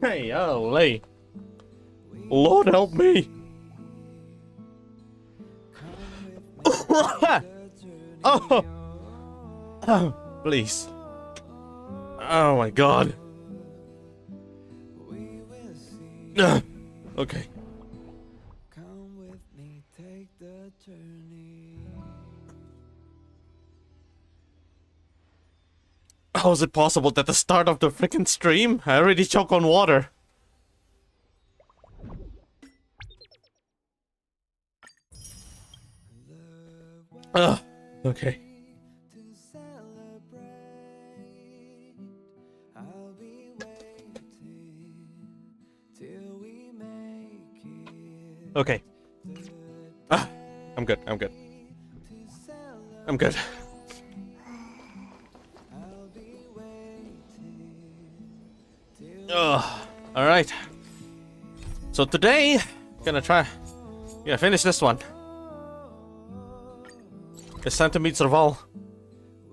Hey, holy. Lord help me. Oh. Oh, please. Oh my god. Okay. How is it possible that the start of the freaking stream, I already choke on water? Ugh. Okay. Okay. Ah, I'm good. I'm good. I'm good. Ugh. All right. So today, gonna try. Yeah, finish this one. It's time to meet Serval.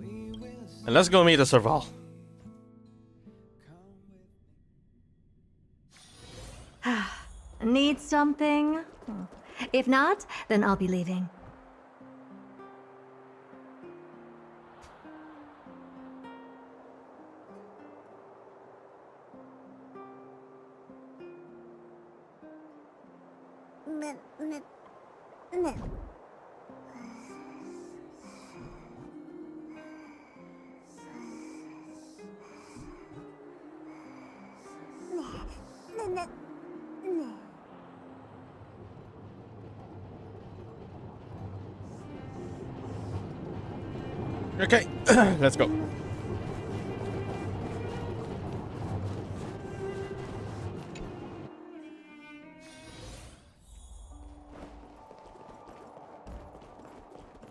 And let's go meet a Serval. Need something? If not, then I'll be leaving. Okay, let's go.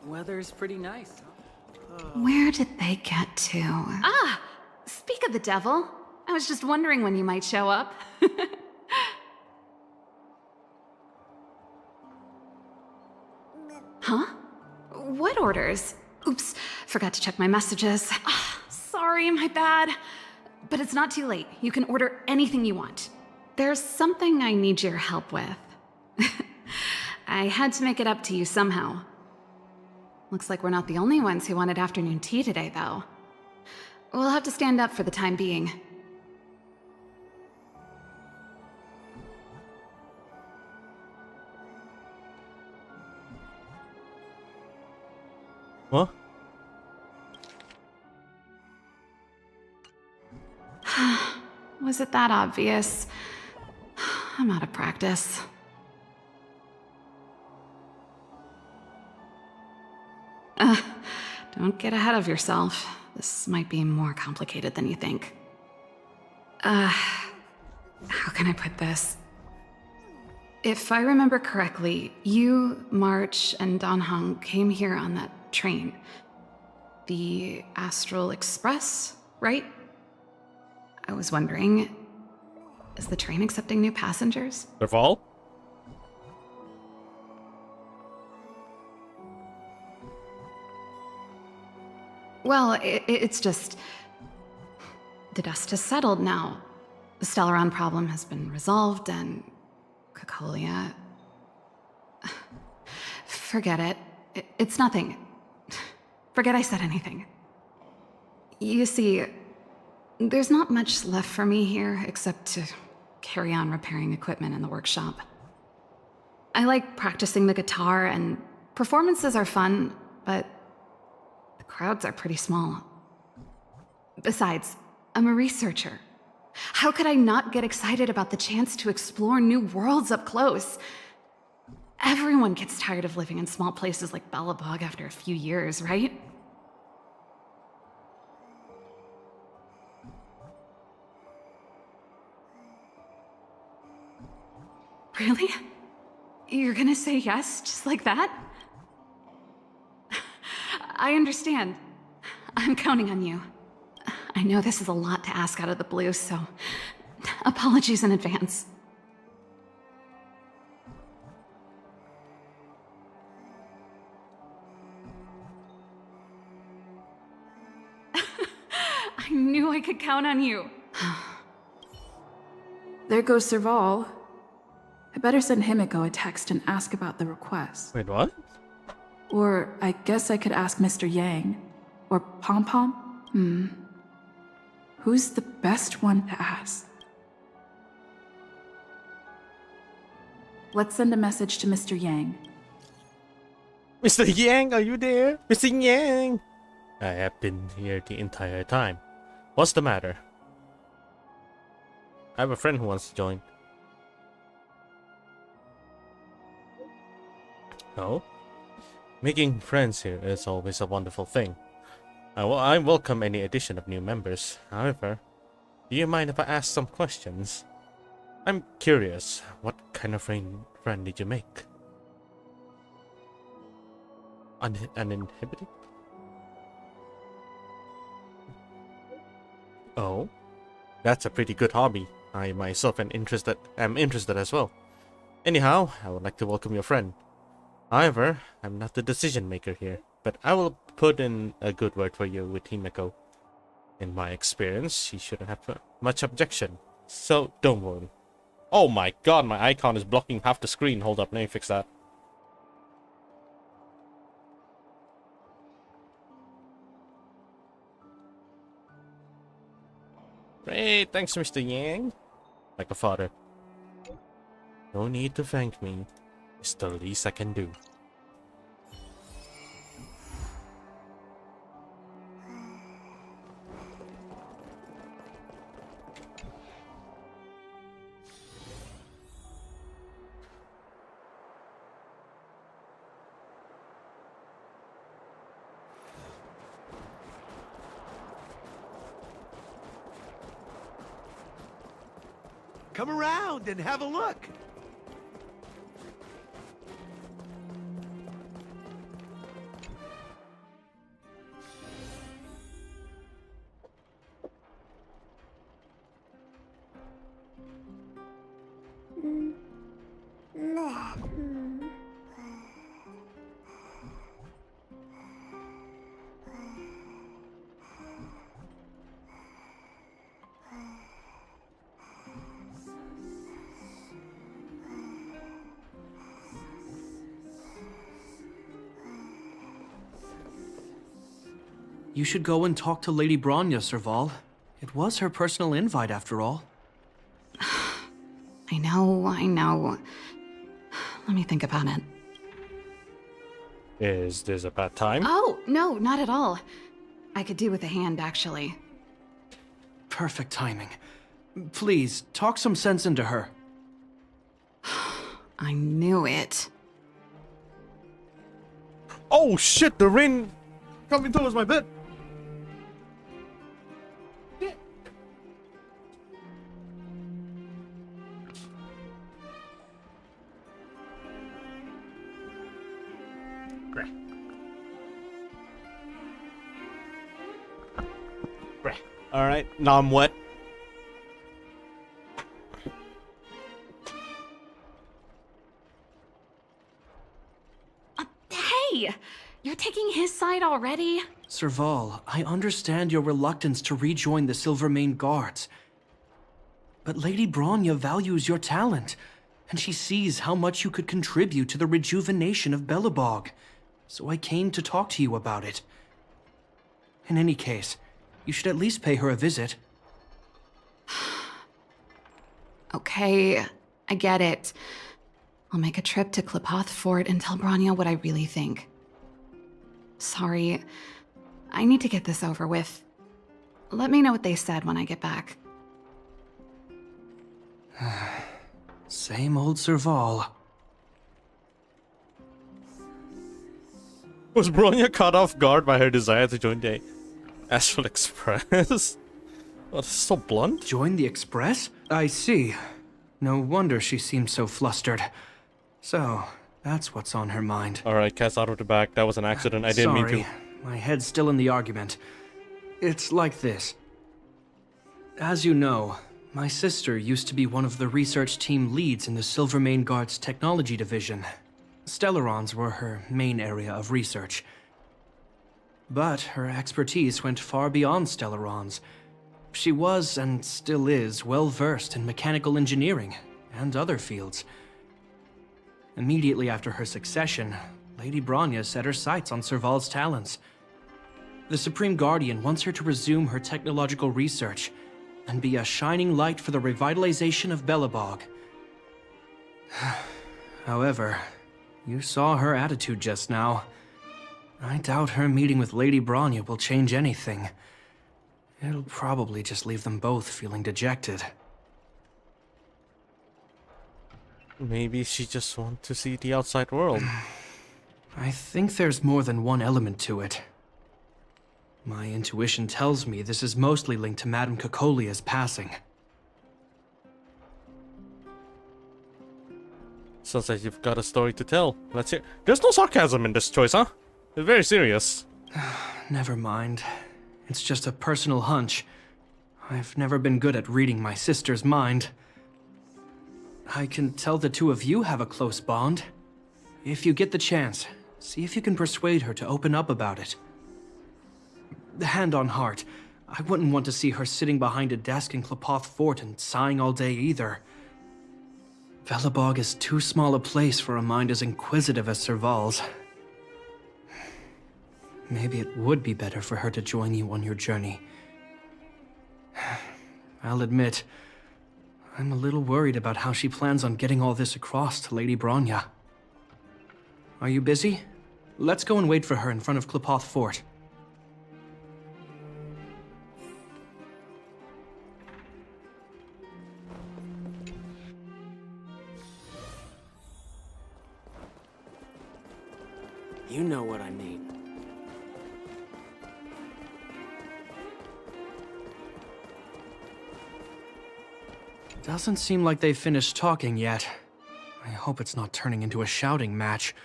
Weather's pretty nice. Where did they get to? Ah, speak of the devil. I was just wondering when you might show up. Huh? What orders? Oops, forgot to check my messages. Ah, sorry, my bad. But it's not too late. You can order anything you want. There's something I need your help with. I had to make it up to you somehow. Looks like we're not the only ones who wanted afternoon tea today, though. We'll have to stand up for the time being. Huh? Was it that obvious? I'm out of practice. Don't get ahead of yourself. This might be more complicated than you think. How can I put this? If I remember correctly, you, March, and Don Hung came here on that train. The Astral Express, right? I was wondering, is the train accepting new passengers? Serval? Well, it's just... the dust has settled now. The Stellaron problem has been resolved, and... Cocolia... Forget it. It's nothing. Forget I said anything. You see, there's not much left for me here except to carry on repairing equipment in the workshop. I like practicing the guitar, and performances are fun, but the crowds are pretty small. Besides, I'm a researcher. How could I not get excited about the chance to explore new worlds up close? Everyone gets tired of living in small places like Bellabog after a few years, right? Really? You're gonna say yes, just like that? I understand. I'm counting on you. I know this is a lot to ask out of the blue, so apologies in advance. I knew I could count on you. There goes Serval. I better send Himiko a text and ask about the request. Wait, what? Or I guess I could ask Mr. Yang. Or Pom Pom? Who's the best one to ask? Let's send a message to Mr. Yang. Mr. Yang, are you there? Mr. Yang! I have been here the entire time. What's the matter? I have a friend who wants to join. Oh? Making friends here is always a wonderful thing. I welcome any addition of new members. However, do you mind if I ask some questions? I'm curious, what kind of friend did you make? Uninhibited? Oh? That's a pretty good hobby. I myself am interested as well. Anyhow, I would like to welcome your friend. However, I'm not the decision maker here, but I will put in a good word for you with Himiko. In my experience, she shouldn't have much objection, so don't worry. Oh my god, my icon is blocking half the screen. Hold up, let me fix that. Great, thanks Mr. Yang. Like a father. No need to thank me. It's the least I can do. Come around and have a look. You should go and talk to Lady Bronya, Serval. It was her personal invite, after all. I know. Let me think about it. Is this a bad time? Oh, no, not at all. I could do with a hand, actually. Perfect timing. Please, talk some sense into her. I knew it. Oh shit, the rain coming towards my bed. Alright, now I'm wet. Hey! You're taking his side already? Serval, I understand your reluctance to rejoin the Silvermane Guards. But Lady Bronya values your talent, and she sees how much you could contribute to the rejuvenation of Belobog. So I came to talk to you about it. In any case, you should at least pay her a visit. Okay, I get it. I'll make a trip to Klipoth Fort and tell Bronya what I really think. Sorry, I need to get this over with. Let me know what they said when I get back. Same old Serval. Was Bronya caught off guard by her desire to join the Astral Express? Oh, this is so blunt. Join the Express? I see. No wonder she seemed so flustered. So, that's what's on her mind. Alright, cat's out of the bag. That was an accident. I didn't mean to. My head's still in the argument. It's like this. As you know, my sister used to be one of the research team leads in the Silvermane Guard's technology division. Stellarons were her main area of research. But her expertise went far beyond Stellarons. She was, and still is, well versed in mechanical engineering and other fields. Immediately after her succession, Lady Bronya set her sights on Serval's talents. The Supreme Guardian wants her to resume her technological research and be a shining light for the revitalization of Belobog. However, you saw her attitude just now. I doubt her meeting with Lady Bronya will change anything. It'll probably just leave them both feeling dejected. Maybe she just wants to see the outside world. I think there's more than one element to it. My intuition tells me this is mostly linked to Madame Cocolia's passing. Sounds like you've got a story to tell. Let's hear. There's no sarcasm in this choice, huh? It's very serious. Never mind. It's just a personal hunch. I've never been good at reading my sister's mind. I can tell the two of you have a close bond. If you get the chance, see if you can persuade her to open up about it. Hand on heart, I wouldn't want to see her sitting behind a desk in Klapoth Fort and sighing all day either. Belobog is too small a place for a mind as inquisitive as Serval's. Maybe it would be better for her to join you on your journey. I'll admit, I'm a little worried about how she plans on getting all this across to Lady Bronya. Are you busy? Let's go and wait for her in front of Klapoth Fort. You know what I mean. Doesn't seem like they've finished talking yet. I hope it's not turning into a shouting match.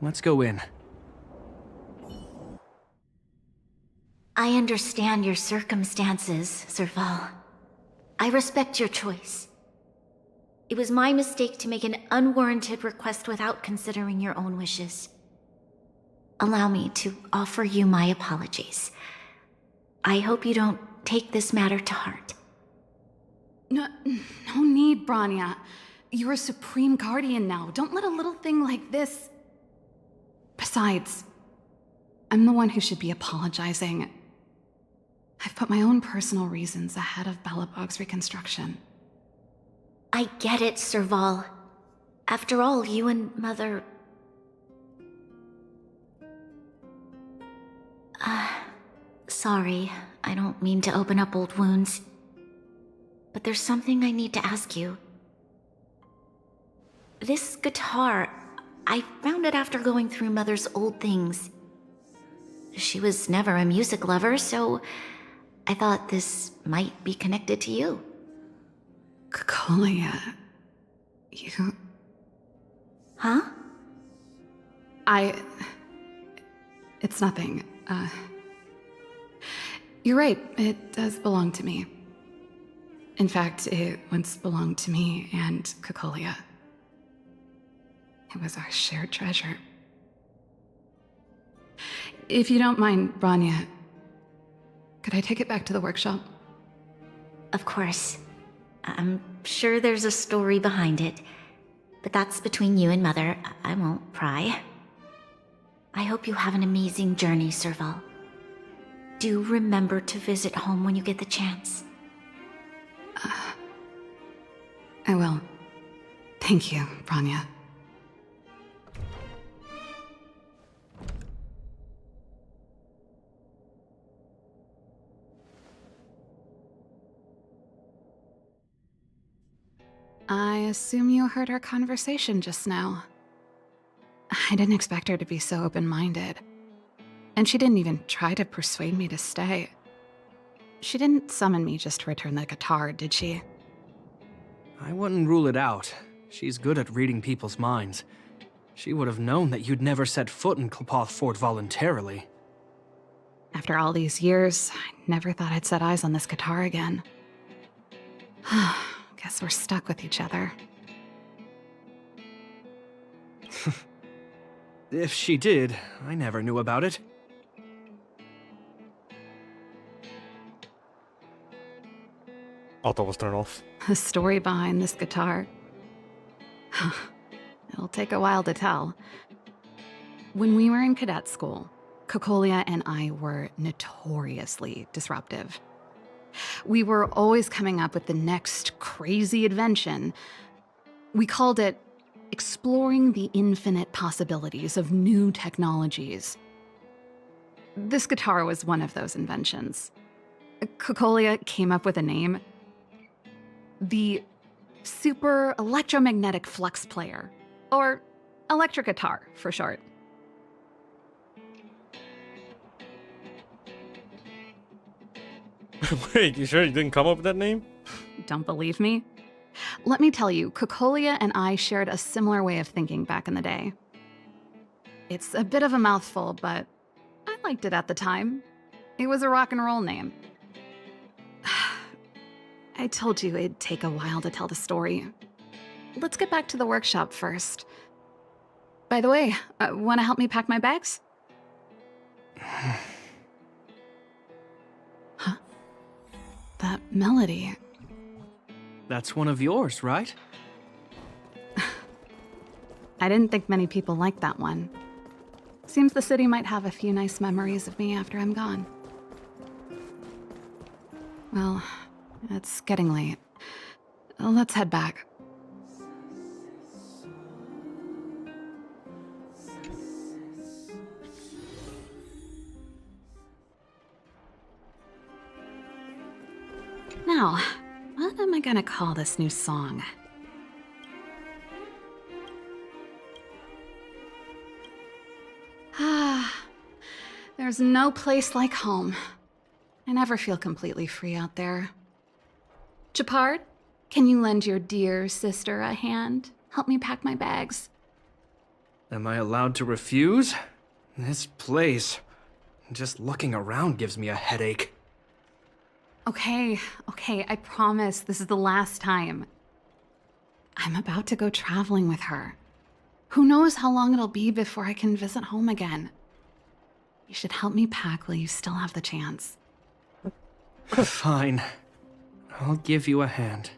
Let's go in. I understand your circumstances, Serval. I respect your choice. It was my mistake to make an unwarranted request without considering your own wishes. Allow me to offer you my apologies. I hope you don't take this matter to heart. No need, Bronya. You're a Supreme Guardian now. Don't let a little thing like this... Besides, I'm the one who should be apologizing. I've put my own personal reasons ahead of Belobog's reconstruction. I get it, Serval. After all, you and Mother... Sorry, I don't mean to open up old wounds. But there's something I need to ask you. This guitar, I found it after going through Mother's old things. She was never a music lover, so I thought this might be connected to you. Cocolia... you... Huh? It's nothing. You're right, it does belong to me. In fact, it once belonged to me and Cocolia. It was our shared treasure. If you don't mind, Bronya, could I take it back to the workshop? Of course. I'm sure there's a story behind it. But that's between you and Mother. I won't pry. I hope you have an amazing journey, Serval. Do remember to visit home when you get the chance. I will. Thank you, Bronya. I assume you heard our conversation just now. I didn't expect her to be so open-minded. And she didn't even try to persuade me to stay. She didn't summon me just to return the guitar, did she? I wouldn't rule it out. She's good at reading people's minds. She would have known that you'd never set foot in Klapoth Fort voluntarily. After all these years, I never thought I'd set eyes on this guitar again. Guess we're stuck with each other. If she did, I never knew about it. Auto was turned off. The story behind this guitar. It'll take a while to tell. When we were in cadet school, Kokolia and I were notoriously disruptive. We were always coming up with the next crazy invention. We called it exploring the infinite possibilities of new technologies. This guitar was one of those inventions. Kokolia came up with a name. The Super Electromagnetic Flux Player, or electric guitar for short. Wait, you sure you didn't come up with that name? Don't believe me? Let me tell you, Kokolia and I shared a similar way of thinking back in the day. It's a bit of a mouthful, but I liked it at the time. It was a rock and roll name. I told you it'd take a while to tell the story. Let's get back to the workshop first. By the way, want to help me pack my bags? Huh? That melody. That's one of yours, right? I didn't think many people liked that one. Seems the city might have a few nice memories of me after I'm gone. Well, it's getting late. Let's head back. Now, what am I gonna call this new song? There's no place like home. I never feel completely free out there. Chapard, can you lend your dear sister a hand? Help me pack my bags. Am I allowed to refuse? This place, just looking around gives me a headache. Okay, I promise this is the last time. I'm about to go traveling with her. Who knows how long it'll be before I can visit home again. You should help me pack while you still have the chance. Fine. I'll give you a hand.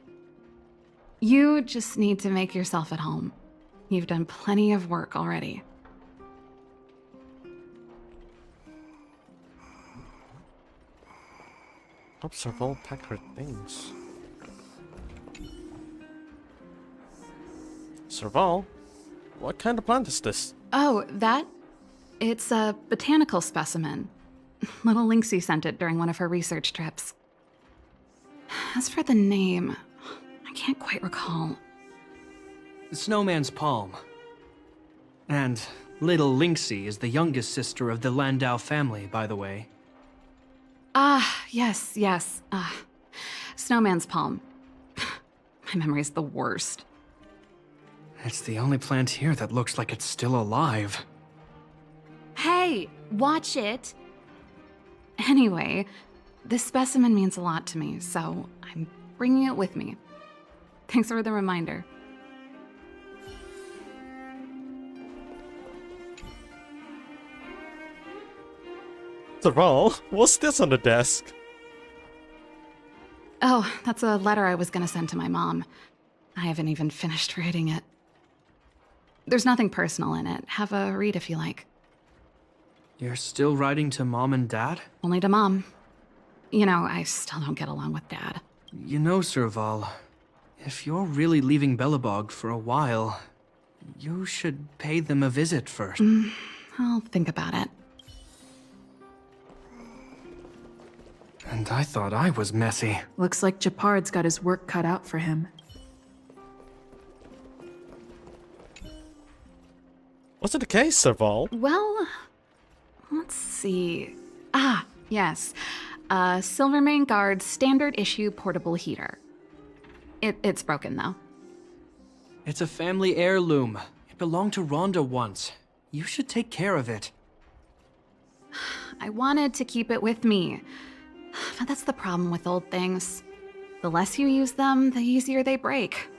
You just need to make yourself at home. You've done plenty of work already. Help Serval pack her things. Serval? What kind of plant is this? Oh, that? It's a botanical specimen. Little Lynxie sent it during one of her research trips. As for the name, I can't quite recall. Snowman's Palm. And little Lynxie is the youngest sister of the Landau family, by the way. Ah, yes. Snowman's Palm. My memory's the worst. It's the only plant here that looks like it's still alive. Hey, watch it! Anyway, this specimen means a lot to me, so I'm bringing it with me. Thanks for the reminder. Serval, what's this on the desk? Oh, that's a letter I was gonna send to my mom. I haven't even finished writing it. There's nothing personal in it. Have a read if you like. You're still writing to Mom and Dad? Only to Mom. You know, I still don't get along with Dad. You know, Serval, if you're really leaving Belobog for a while, you should pay them a visit first. I'll think about it. And I thought I was messy. Looks like Japard's got his work cut out for him. Was it the case, Serval? Well, let's see. Ah, yes. Silvermane Guard's standard issue portable heater. It's broken, though. It's a family heirloom. It belonged to Rhonda once. You should take care of it. I wanted to keep it with me. But that's the problem with old things. The less you use them, the easier they break.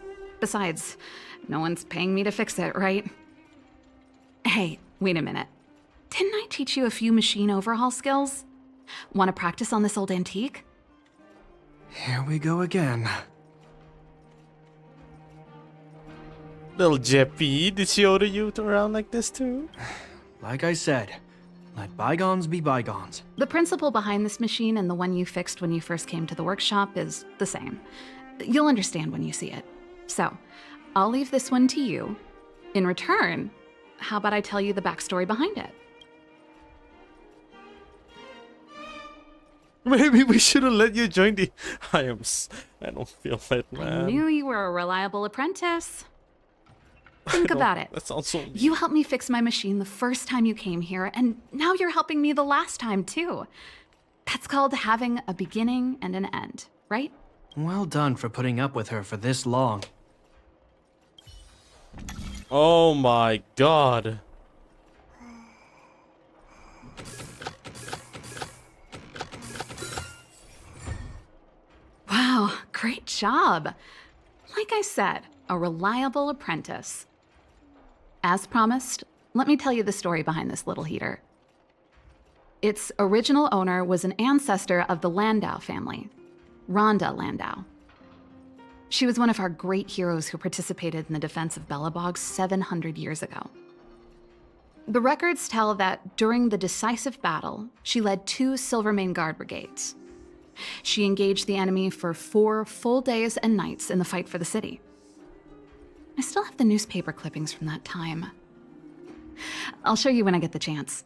Besides, no one's paying me to fix it, right? Hey, wait a minute. Didn't I teach you a few machine overhaul skills? Want to practice on this old antique? Here we go again. Little Jeppy, did she order you around like this too? Like I said, let bygones be bygones. The principle behind this machine and the one you fixed when you first came to the workshop is the same. You'll understand when you see it. So, I'll leave this one to you. In return, how about I tell you the backstory behind it? Maybe we should have let you join the... I don't feel it, man. I knew you were a reliable apprentice. Think about it. That sounds so mean. You helped me fix my machine the first time you came here, and now you're helping me the last time, too. That's called having a beginning and an end, right? Well done for putting up with her for this long. Oh my god. Wow, great job. Like I said, a reliable apprentice. As promised, let me tell you the story behind this little heater. Its original owner was an ancestor of the Landau family, Rhonda Landau. She was one of our great heroes who participated in the defense of Belobog 700 years ago. The records tell that during the decisive battle, she led 2 Silvermane Guard brigades. She engaged the enemy for 4 full days and nights in the fight for the city. I still have the newspaper clippings from that time. I'll show you when I get the chance.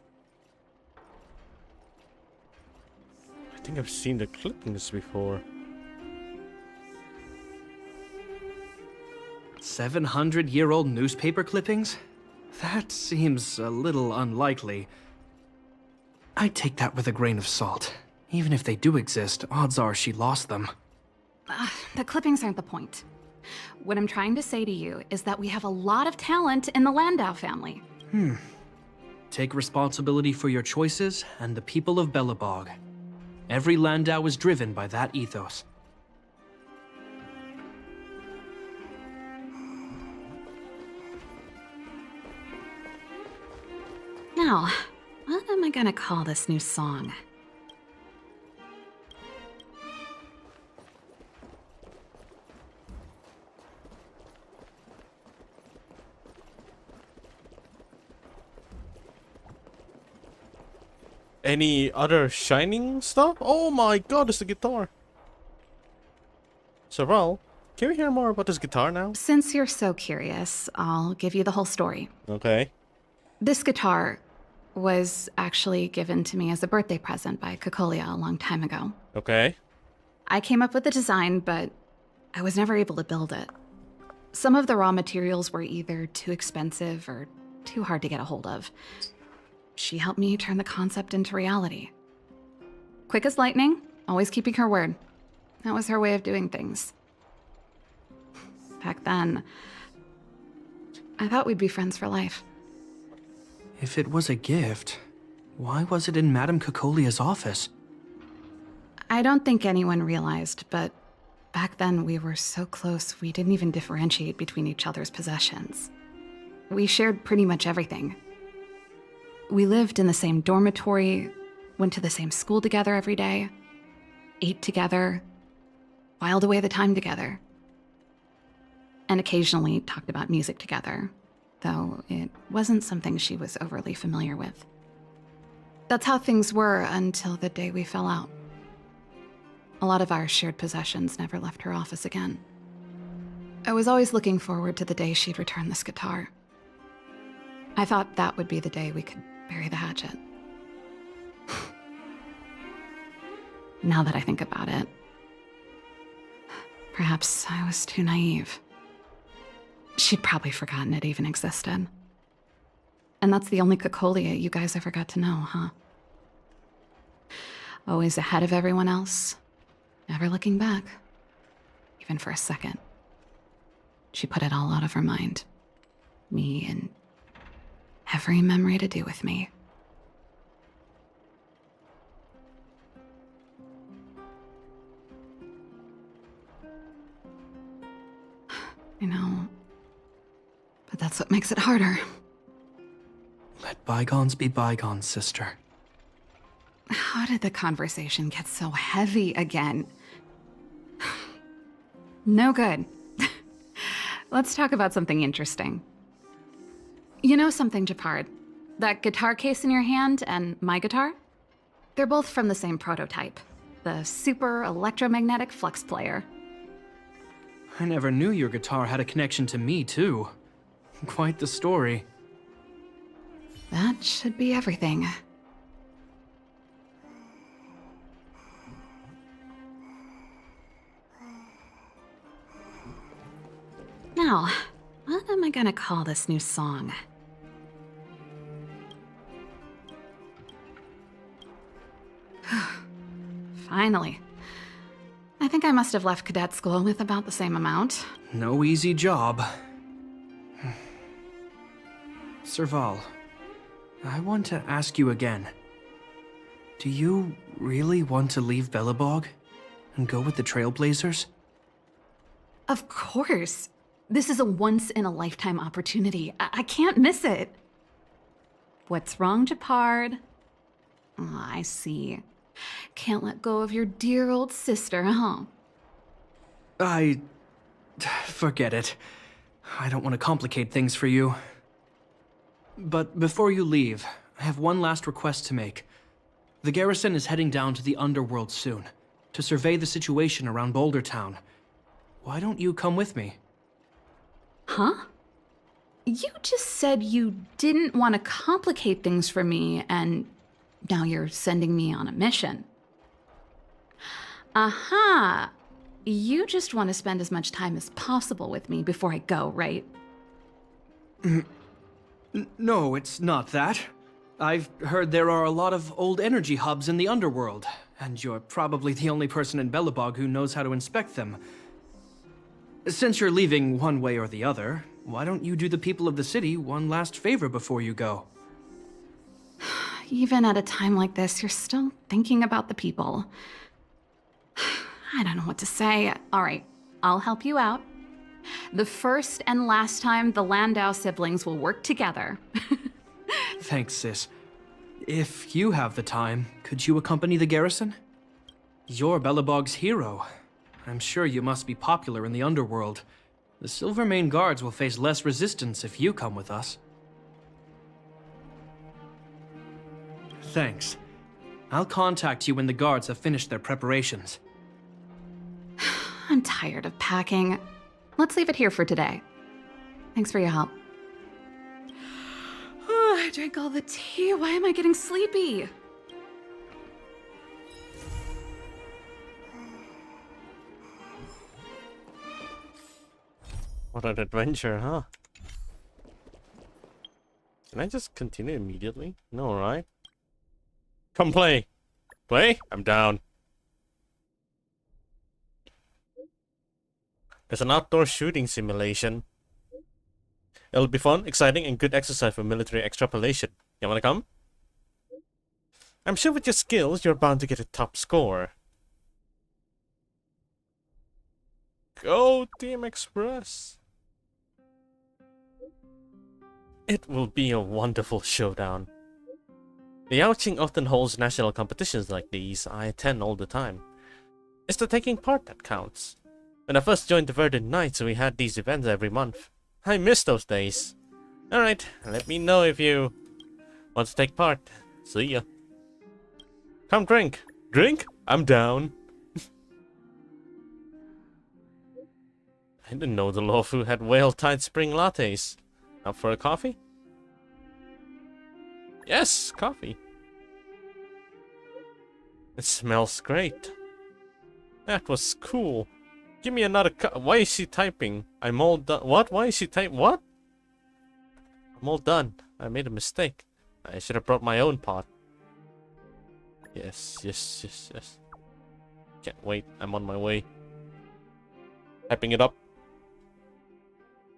I think I've seen the clippings before. 700-year-old newspaper clippings? That seems a little unlikely. I'd take that with a grain of salt. Even if they do exist, odds are she lost them. The clippings aren't the point. What I'm trying to say to you is that we have a lot of talent in the Landau family. Take responsibility for your choices and the people of Belobog. Every Landau is driven by that ethos. Now, what am I gonna call this new song? Any other shining stuff? Oh my god, it's the guitar. Sorrel, can we hear more about this guitar now? Since you're so curious, I'll give you the whole story. Okay. This guitar was actually given to me as a birthday present by Cocolia a long time ago. Okay. I came up with the design, but I was never able to build it. Some of the raw materials were either too expensive or too hard to get a hold of. She helped me turn the concept into reality. Quick as lightning, always keeping her word. That was her way of doing things. Back then, I thought we'd be friends for life. If it was a gift, why was it in Madame Cocolia's office? I don't think anyone realized, but back then we were so close we didn't even differentiate between each other's possessions. We shared pretty much everything. We lived in the same dormitory, went to the same school together every day, ate together, whiled away the time together, and occasionally talked about music together, though it wasn't something she was overly familiar with. That's how things were until the day we fell out. A lot of our shared possessions never left her office again. I was always looking forward to the day she'd return this guitar. I thought that would be the day we could bury the hatchet. Now that I think about it, perhaps I was too naive. She'd probably forgotten it even existed. And that's the only Cocolia you guys ever got to know, huh? Always ahead of everyone else, never looking back, even for a second. She put it all out of her mind. Me and every memory to do with me. I know, but that's what makes it harder. Let bygones be bygones, sister. How did the conversation get so heavy again? No good. Let's talk about something interesting. You know something, Japard? That guitar case in your hand and my guitar? They're both from the same prototype. The Super Electromagnetic Flux Player. I never knew your guitar had a connection to me, too. Quite the story. That should be everything. Now, what am I gonna call this new song? Finally. I think I must have left cadet school with about the same amount. No easy job. Serval, I want to ask you again. Do you really want to leave Belobog and go with the Trailblazers? Of course. This is a once-in-a-lifetime opportunity. I can't miss it. What's wrong, Japard? Oh, I see. Can't let go of your dear old sister, huh? Forget it. I don't want to complicate things for you. But before you leave, I have one last request to make. The garrison is heading down to the underworld soon, to survey the situation around Boulder Town. Why don't you come with me? Huh? You just said you didn't want to complicate things for me, and now you're sending me on a mission. Aha! You just want to spend as much time as possible with me before I go, right? No, it's not that. I've heard there are a lot of old energy hubs in the underworld, and you're probably the only person in Belobog who knows how to inspect them. Since you're leaving one way or the other, why don't you do the people of the city one last favor before you go? Even at a time like this, you're still thinking about the people. I don't know what to say. All right, I'll help you out. The first and last time the Landau siblings will work together. Thanks, sis. If you have the time, could you accompany the garrison? You're Belobog's hero. I'm sure you must be popular in the underworld. The Silvermane Guards will face less resistance if you come with us. Thanks. I'll contact you when the guards have finished their preparations. I'm tired of packing. Let's leave it here for today. Thanks for your help. Oh, I drank all the tea. Why am I getting sleepy? What an adventure, huh? Can I just continue immediately? No, right? Come play! Play? I'm down. There's an outdoor shooting simulation. It'll be fun, exciting, and good exercise for military extrapolation. You wanna come? I'm sure with your skills, you're bound to get a top score. Go, Team Express! It will be a wonderful showdown. The Yaoqing often holds national competitions like these. I attend all the time. It's the taking part that counts. When I first joined the Verdant Knights, we had these events every month. I miss those days. Alright, let me know if you want to take part. See ya. Come drink. Drink? I'm down. I didn't know the Lofu had whale-tied spring lattes. Up for a coffee? Yes, coffee. It smells great. That was cool. Give me another cup. Why is she typing? I'm all done. What? Why is she typing? What? I'm all done. I made a mistake. I should have brought my own pot. Yes, yes, yes, yes. Can't wait. I'm on my way. Typing it up.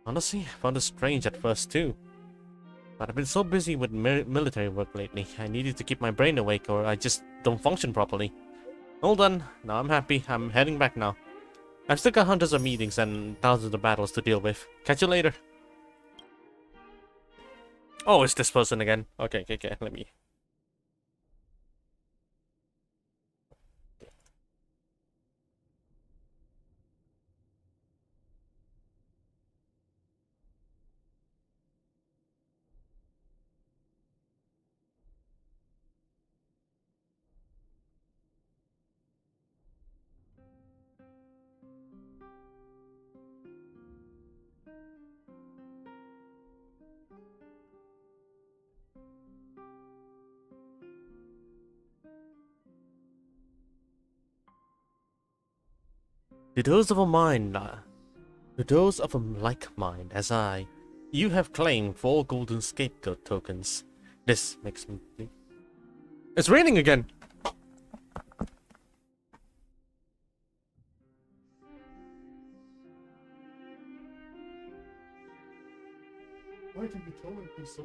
Honestly, I found it strange at first too. But I've been so busy with military work lately. I needed to keep my brain awake or I just don't function properly. All done. Now I'm happy. I'm heading back now. I've still got hundreds of meetings and thousands of battles to deal with. Catch you later. Oh, it's this person again. Okay, let me... To those of a mind, to those of a like mind as I, you have claimed 4 golden scapegoat tokens. This makes me think. It's raining again! Why did you tell me to be so?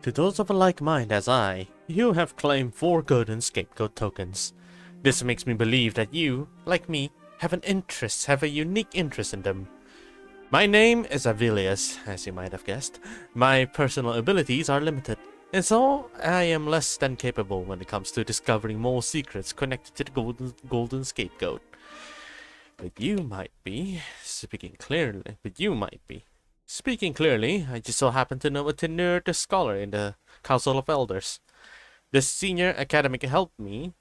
To those of a like mind as I, you have claimed 4 golden scapegoat tokens. This makes me believe that you, like me, have a unique interest in them. My name is Avilius, as you might have guessed. My personal abilities are limited, and so I am less than capable when it comes to discovering more secrets connected to the golden scapegoat. But you might be. Speaking clearly, I just so happen to know a tenured scholar in the Council of Elders. This senior academic helped me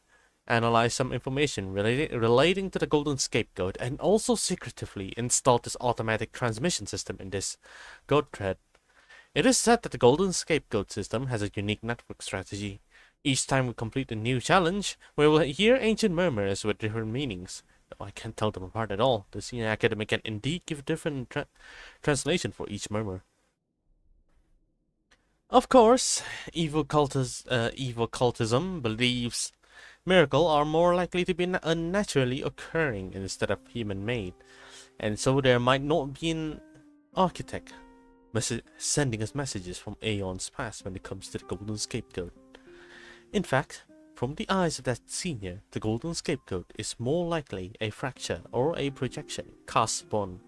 analyze some information relating to the golden scapegoat and also secretively installed this automatic transmission system in this goat thread. It is said that the golden scapegoat system has a unique network strategy. Each time we complete a new challenge, we will hear ancient murmurs with different meanings. I can't tell them apart at all. The senior academic can indeed give different translation for each murmur. Of course, evil cultism believes miracles are more likely to be unnaturally occurring instead of human-made, and so there might not be an architect sending us messages from aeons past when it comes to the golden scapegoat. In fact, from the eyes of that senior, the golden scapegoat is more likely a fracture or a projection cast upon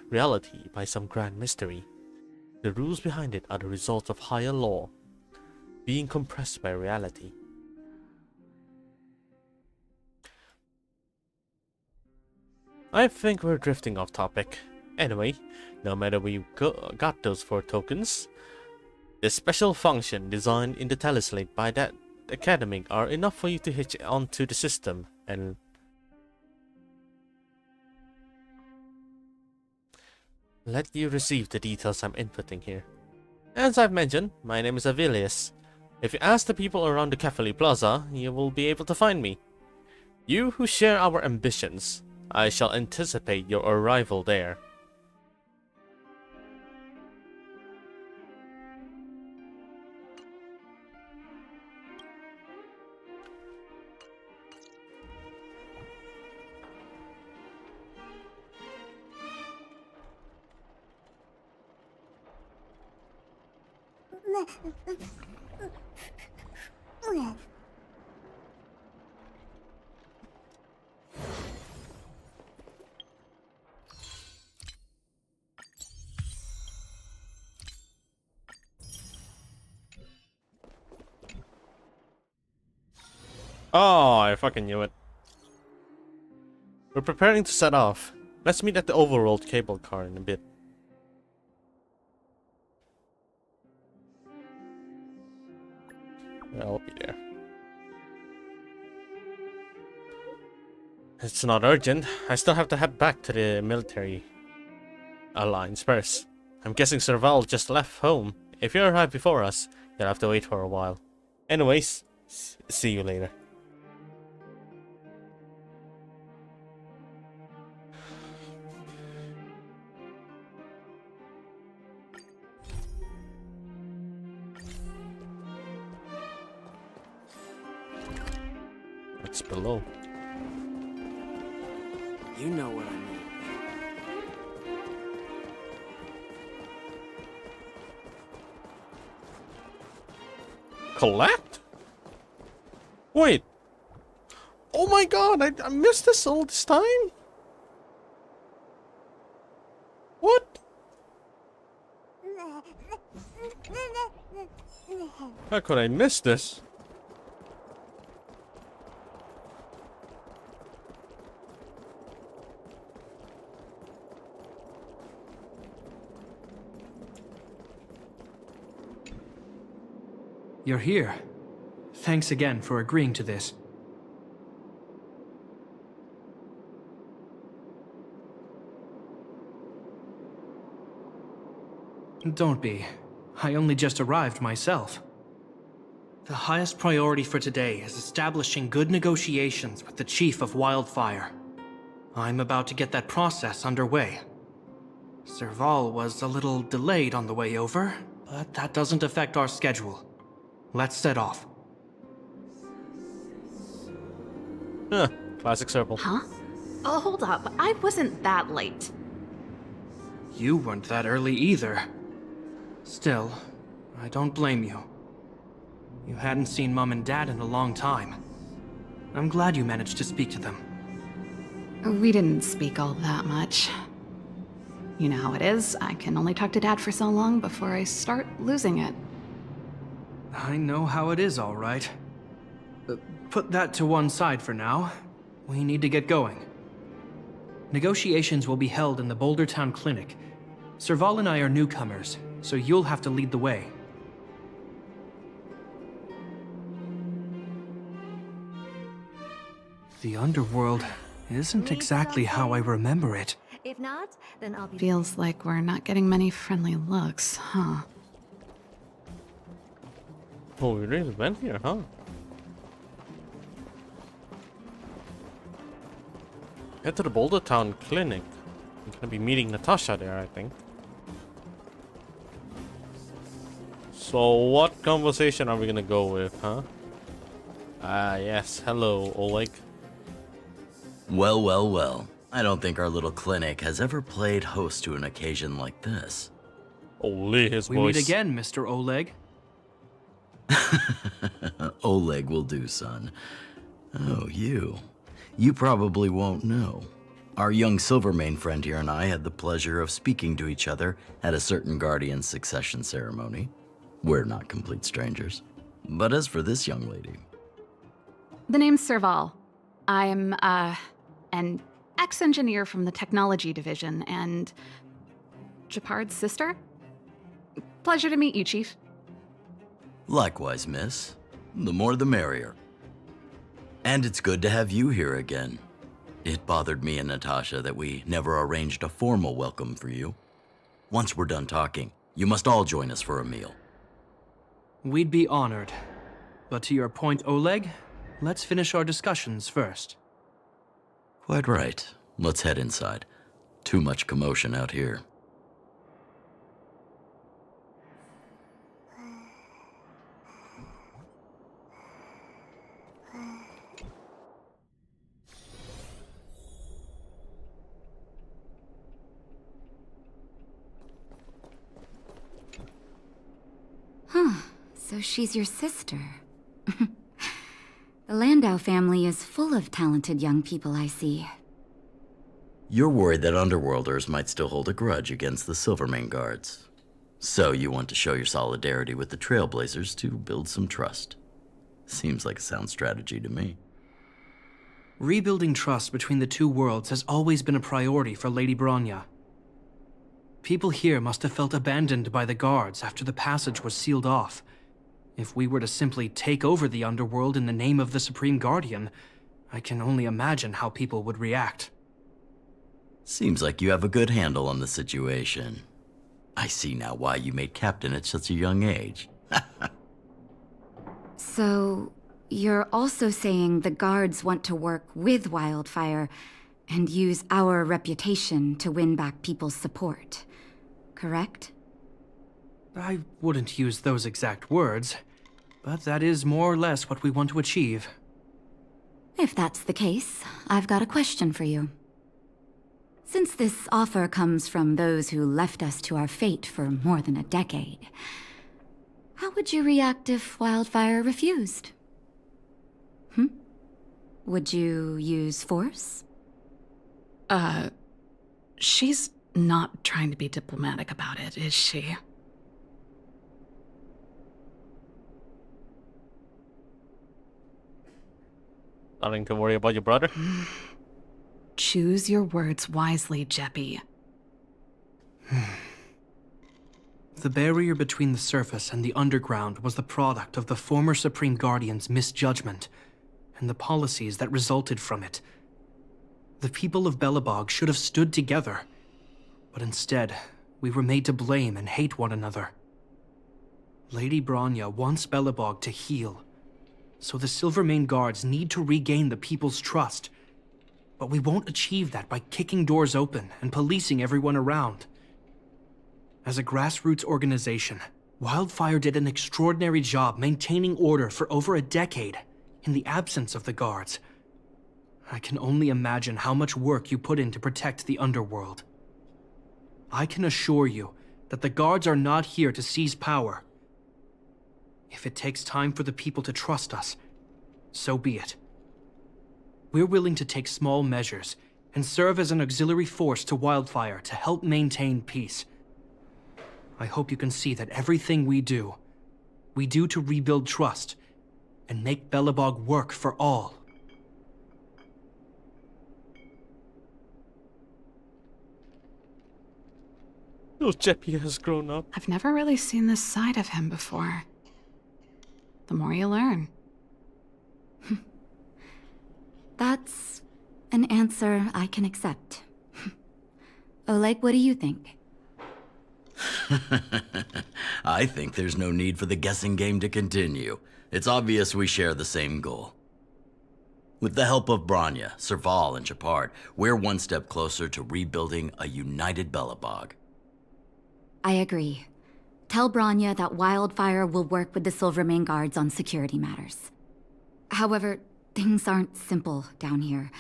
reality by some grand mystery. The rules behind it are the result of higher law, being compressed by reality. I think we're drifting off topic. Anyway, no matter we got those 4 tokens, the special function designed in the teleslate by that academic are enough for you to hitch onto the system and let you receive the details I'm inputting here. As I've mentioned, my name is Avilius. If you ask the people around the Cafe Plaza, you will be able to find me. You who share our ambitions, I shall anticipate your arrival there. Oh, I fucking knew it. We're preparing to set off. Let's meet at the overworld cable car in a bit. I'll be there. It's not urgent. I still have to head back to the military alliance first. I'm guessing Serval just left home. If you arrive before us, you'll have to wait for a while. Anyways, see you later. What's below? You know what I mean. Collect? Wait. Oh my god, I missed this all this time? What? How could I miss this? You're here. Thanks again for agreeing to this. Don't be. I only just arrived myself. The highest priority for today is establishing good negotiations with the Chief of Wildfire. I'm about to get that process underway. Serval was a little delayed on the way over, but that doesn't affect our schedule. Let's set off. Huh, classic Serval. Huh? Oh, hold up. I wasn't that late. You weren't that early either. Still, I don't blame you. You hadn't seen Mom and Dad in a long time. I'm glad you managed to speak to them. We didn't speak all that much. You know how it is. I can only talk to Dad for so long before I start losing it. I know how it is, all right. Put that to one side for now. We need to get going. Negotiations will be held in the Boulder Town Clinic. Serval and I are newcomers, so you'll have to lead the way. The underworld isn't exactly how I remember it. If not, then I'll be... Feels like we're not getting many friendly looks, huh? Oh, we really went here, huh? Head to the Boulder Town Clinic. I'm gonna be meeting Natasha there, I think. So, what conversation are we gonna go with, huh? Yes. Hello, Oleg. Well, well, well. I don't think our little clinic has ever played host to an occasion like this. Holy, his We voice. meet again, Mr. Oleg. Oleg will do, son. Oh, you. You probably won't know. Our young Silvermane friend here and I had the pleasure of speaking to each other at a certain Guardian succession ceremony. We're not complete strangers. But as for this young lady... The name's Serval. I'm, an ex-engineer from the technology division and... Japard's sister? Pleasure to meet you, Chief. Likewise, miss. The more the merrier. And it's good to have you here again. It bothered me and Natasha that we never arranged a formal welcome for you. Once we're done talking, you must all join us for a meal. We'd be honored. But to your point, Oleg, let's finish our discussions first. Quite right. Let's head inside. Too much commotion out here. So she's your sister. The Landau family is full of talented young people, I see. You're worried that Underworlders might still hold a grudge against the Silvermane guards. So you want to show your solidarity with the Trailblazers to build some trust. Seems like a sound strategy to me. Rebuilding trust between the two worlds has always been a priority for Lady Bronya. People here must have felt abandoned by the guards after the passage was sealed off. If we were to simply take over the underworld in the name of the Supreme Guardian, I can only imagine how people would react. Seems like you have a good handle on the situation. I see now why you made captain at such a young age. So, you're also saying the guards want to work with Wildfire and use our reputation to win back people's support, correct? I wouldn't use those exact words, but that is more or less what we want to achieve. If that's the case, I've got a question for you. Since this offer comes from those who left us to our fate for more than a decade, how would you react if Wildfire refused? Would you use force? She's not trying to be diplomatic about it, is she? Starting to worry about your brother? Choose your words wisely, Jeppy. The barrier between the surface and the underground was the product of the former Supreme Guardian's misjudgment and the policies that resulted from it. The people of Belobog should have stood together, but instead, we were made to blame and hate one another. Lady Bronya wants Belobog to heal, so the Silvermane Guards need to regain the people's trust. But we won't achieve that by kicking doors open and policing everyone around. As a grassroots organization, Wildfire did an extraordinary job maintaining order for over a decade in the absence of the guards. I can only imagine how much work you put in to protect the underworld. I can assure you that the guards are not here to seize power. If it takes time for the people to trust us, so be it. We're willing to take small measures and serve as an auxiliary force to Wildfire to help maintain peace. I hope you can see that everything we do to rebuild trust and make Belobog work for all. Oh, Jeppy has grown up. I've never really seen this side of him before. The more you learn. That's an answer I can accept. Oleg, what do you think? I think there's no need for the guessing game to continue. It's obvious we share the same goal. With the help of Bronya, Serval, and Japard, we're one step closer to rebuilding a united Belobog. I agree. Tell Bronya that Wildfire will work with the Silvermane Guards on security matters. However, things aren't simple down here.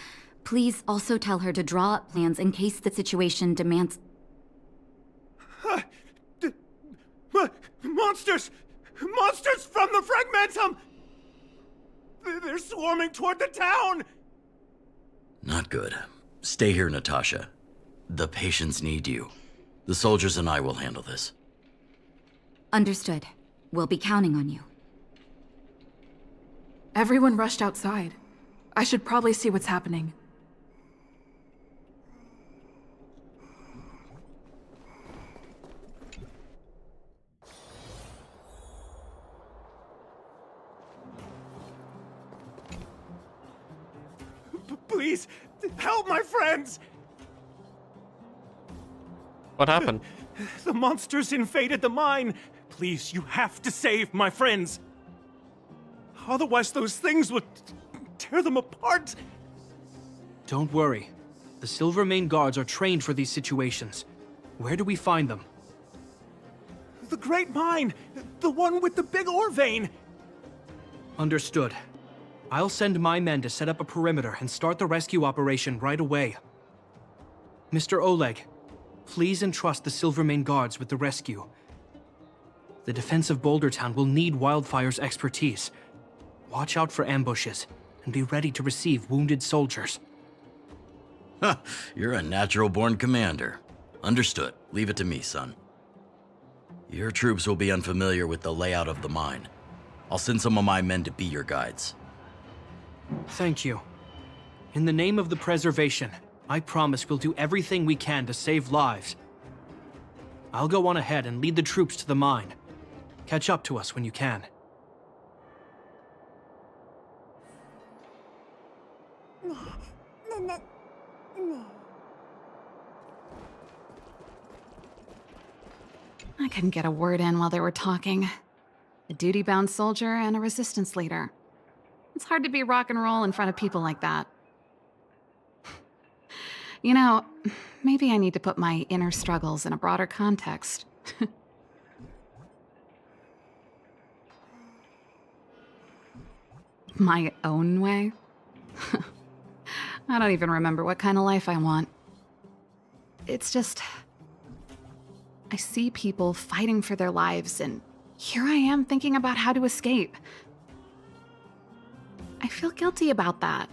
Please also tell her to draw up plans in case the situation demands... Monsters! Monsters from the Fragmentum! They're swarming toward the town! Not good. Stay here, Natasha. The patients need you. The soldiers and I will handle this. Understood. We'll be counting on you. Everyone rushed outside. I should probably see what's happening. Please, help my friends! What happened? The monsters invaded the mine! Please, you have to save my friends! Otherwise those things would tear them apart! Don't worry. The Silvermane Guards are trained for these situations. Where do we find them? The Great Mine! The one with the big ore vein! Understood. I'll send my men to set up a perimeter and start the rescue operation right away. Mr. Oleg, please entrust the Silvermane Guards with the rescue. The defense of Boulder Town will need Wildfire's expertise. Watch out for ambushes, and be ready to receive wounded soldiers. Huh, you're a natural-born commander. Understood. Leave it to me, son. Your troops will be unfamiliar with the layout of the mine. I'll send some of my men to be your guides. Thank you. In the name of the preservation, I promise we'll do everything we can to save lives. I'll go on ahead and lead the troops to the mine. Catch up to us when you can. I couldn't get a word in while they were talking. A duty-bound soldier and a resistance leader. It's hard to be rock and roll in front of people like that. You know, maybe I need to put my inner struggles in a broader context. My own way? I don't even remember what kind of life I want. It's just... I see people fighting for their lives, and here I am thinking about how to escape. I feel guilty about that.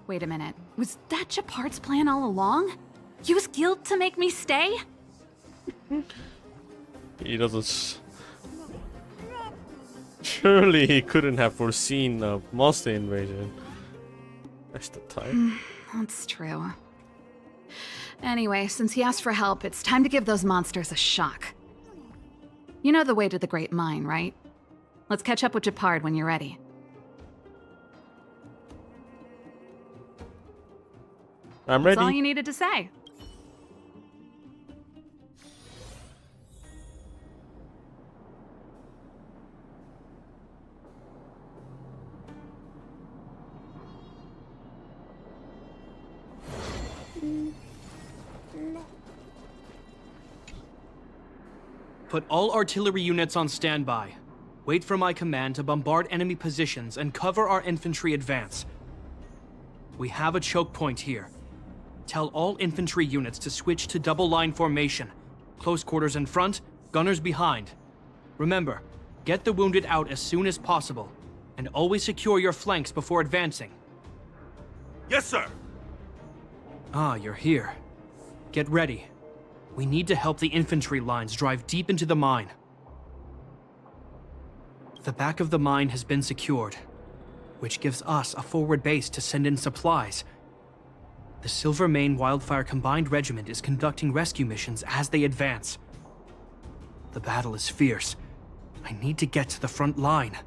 Wait a minute. Was that Japard's plan all along? Use guilt to make me stay? He doesn't... Surely he couldn't have foreseen a monster invasion. That's the type. That's true. Anyway, since he asked for help, it's time to give those monsters a shock. You know the way to the Great Mine, right? Let's catch up with Japard when you're ready. I'm ready. That's all you needed to say. Put all artillery units on standby. Wait for my command to bombard enemy positions and cover our infantry advance. We have a choke point here. Tell all infantry units to switch to double line formation. Close quarters in front, gunners behind. Remember, get the wounded out as soon as possible, and always secure your flanks before advancing. Yes, sir. Ah, you're here. Get ready. We need to help the infantry lines drive deep into the mine. The back of the mine has been secured, which gives us a forward base to send in supplies. The Silvermane Wildfire Combined Regiment is conducting rescue missions as they advance. The battle is fierce. I need to get to the front line.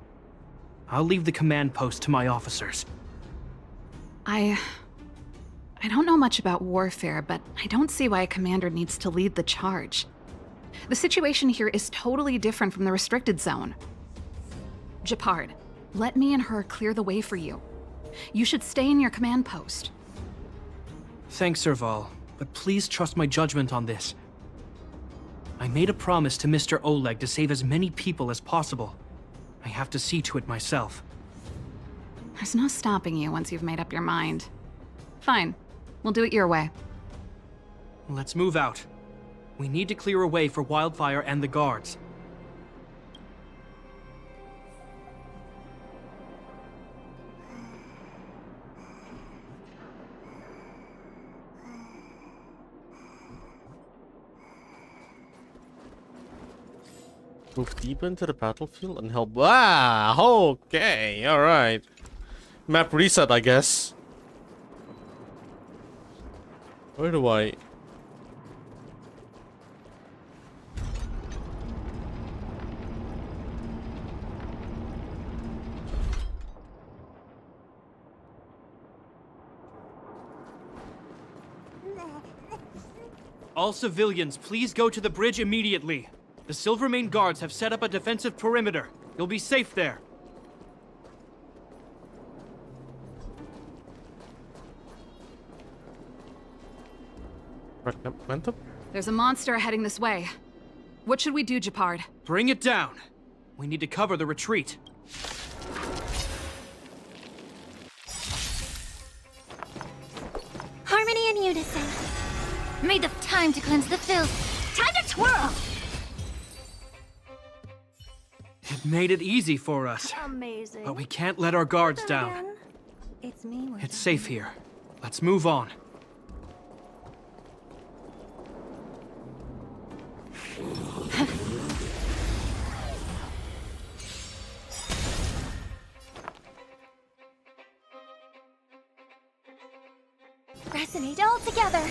I'll leave the command post to my officers. I don't know much about warfare, but I don't see why a commander needs to lead the charge. The situation here is totally different from the restricted zone. Japard, let me and her clear the way for you. You should stay in your command post. Thanks, Serval, but please trust my judgment on this. I made a promise to Mr. Oleg to save as many people as possible. I have to see to it myself. There's no stopping you once you've made up your mind. Fine, we'll do it your way. Let's move out. We need to clear a way for Wildfire and the guards. Move deeper into the battlefield and help. Wow, okay, alright. Map reset, I guess. Where do I... All civilians, please go to the bridge immediately. The Silvermane guards have set up a defensive perimeter. You'll be safe there. Momentum? There's a monster heading this way. What should we do, Japard? Bring it down. We need to cover the retreat. Harmony and unison. Made the time to cleanse the filth. Time to twirl! It made it easy for us. Amazing. But we can't let our guards Then down. again, it's me. It's safe here. Let's move on. Resonate all together.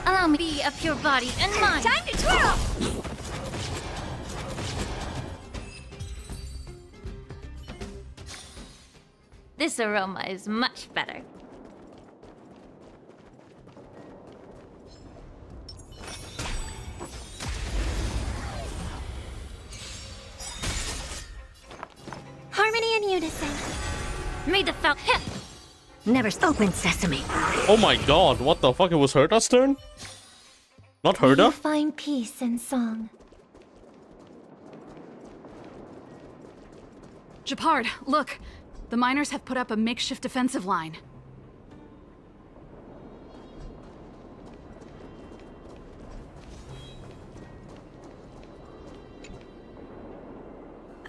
Allow me to be a pure body and mind. Time to twirl! This aroma is much better. Harmony and unison. May the felt hip. Never open sesame. Oh my god, what the fuck? It was Herda's turn? Not You Herda? find peace in song. Japard, look. The miners have put up a makeshift defensive line.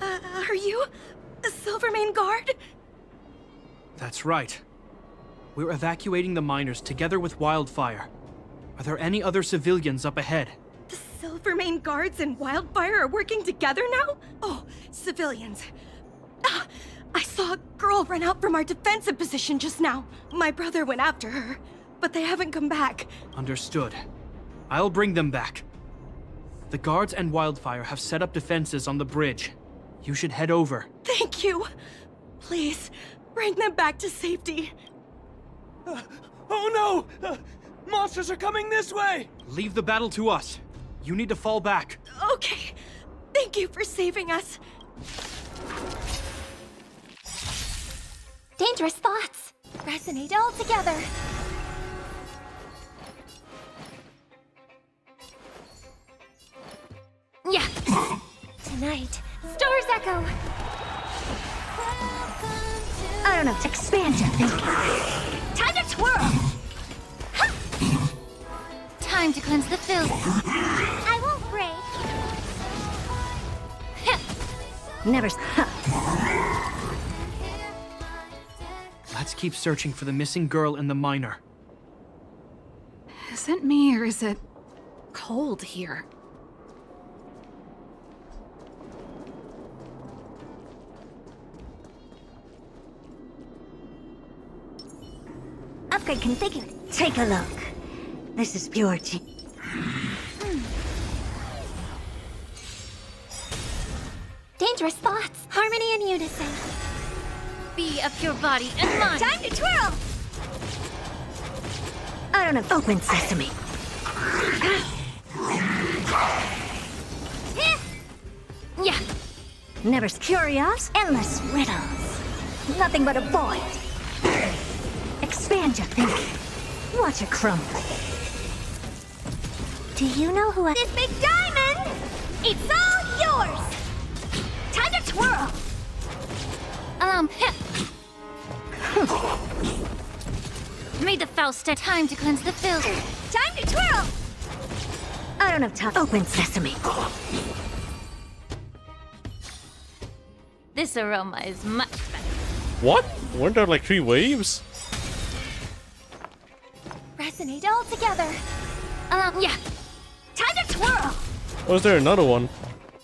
Are you a Silvermane guard? That's right. We're evacuating the miners together with Wildfire. Are there any other civilians up ahead? The Silvermane guards and Wildfire are working together now? Oh, civilians. Ah, I saw a girl run out from our defensive position just now. My brother went after her, but they haven't come back. Understood. I'll bring them back. The guards and Wildfire have set up defenses on the bridge. You should head over. Thank you. Please, bring them back to safety. Oh no! Monsters are coming this way! Leave the battle to us. You need to fall back. Okay. Thank you for saving us. Dangerous thoughts. Resonate all together. Yeah. tonight. Stars echo. I don't know. Expand your thinking. Time to twirl. Time to cleanse the filth. I won't break. Never. Let's keep searching for the missing girl and the miner. Is it me or is it cold here? Upgrade configured. Take a look. This is pure Dangerous thoughts. Harmony and unison. Be of pure body and mind. Time to twirl! I don't have open sesame. Yeah. Never curious, endless riddles. Nothing but a void. Expand your thinking. Watch it crumble. Do you know who this big diamond? It's all yours! Time to twirl! Made the Faust time to cleanse the filth. Time to twirl! I don't have time. Open sesame. This aroma is much better. What? Weren't there like 3 waves? Resonate all together. Yeah. Time to twirl! Was there another one?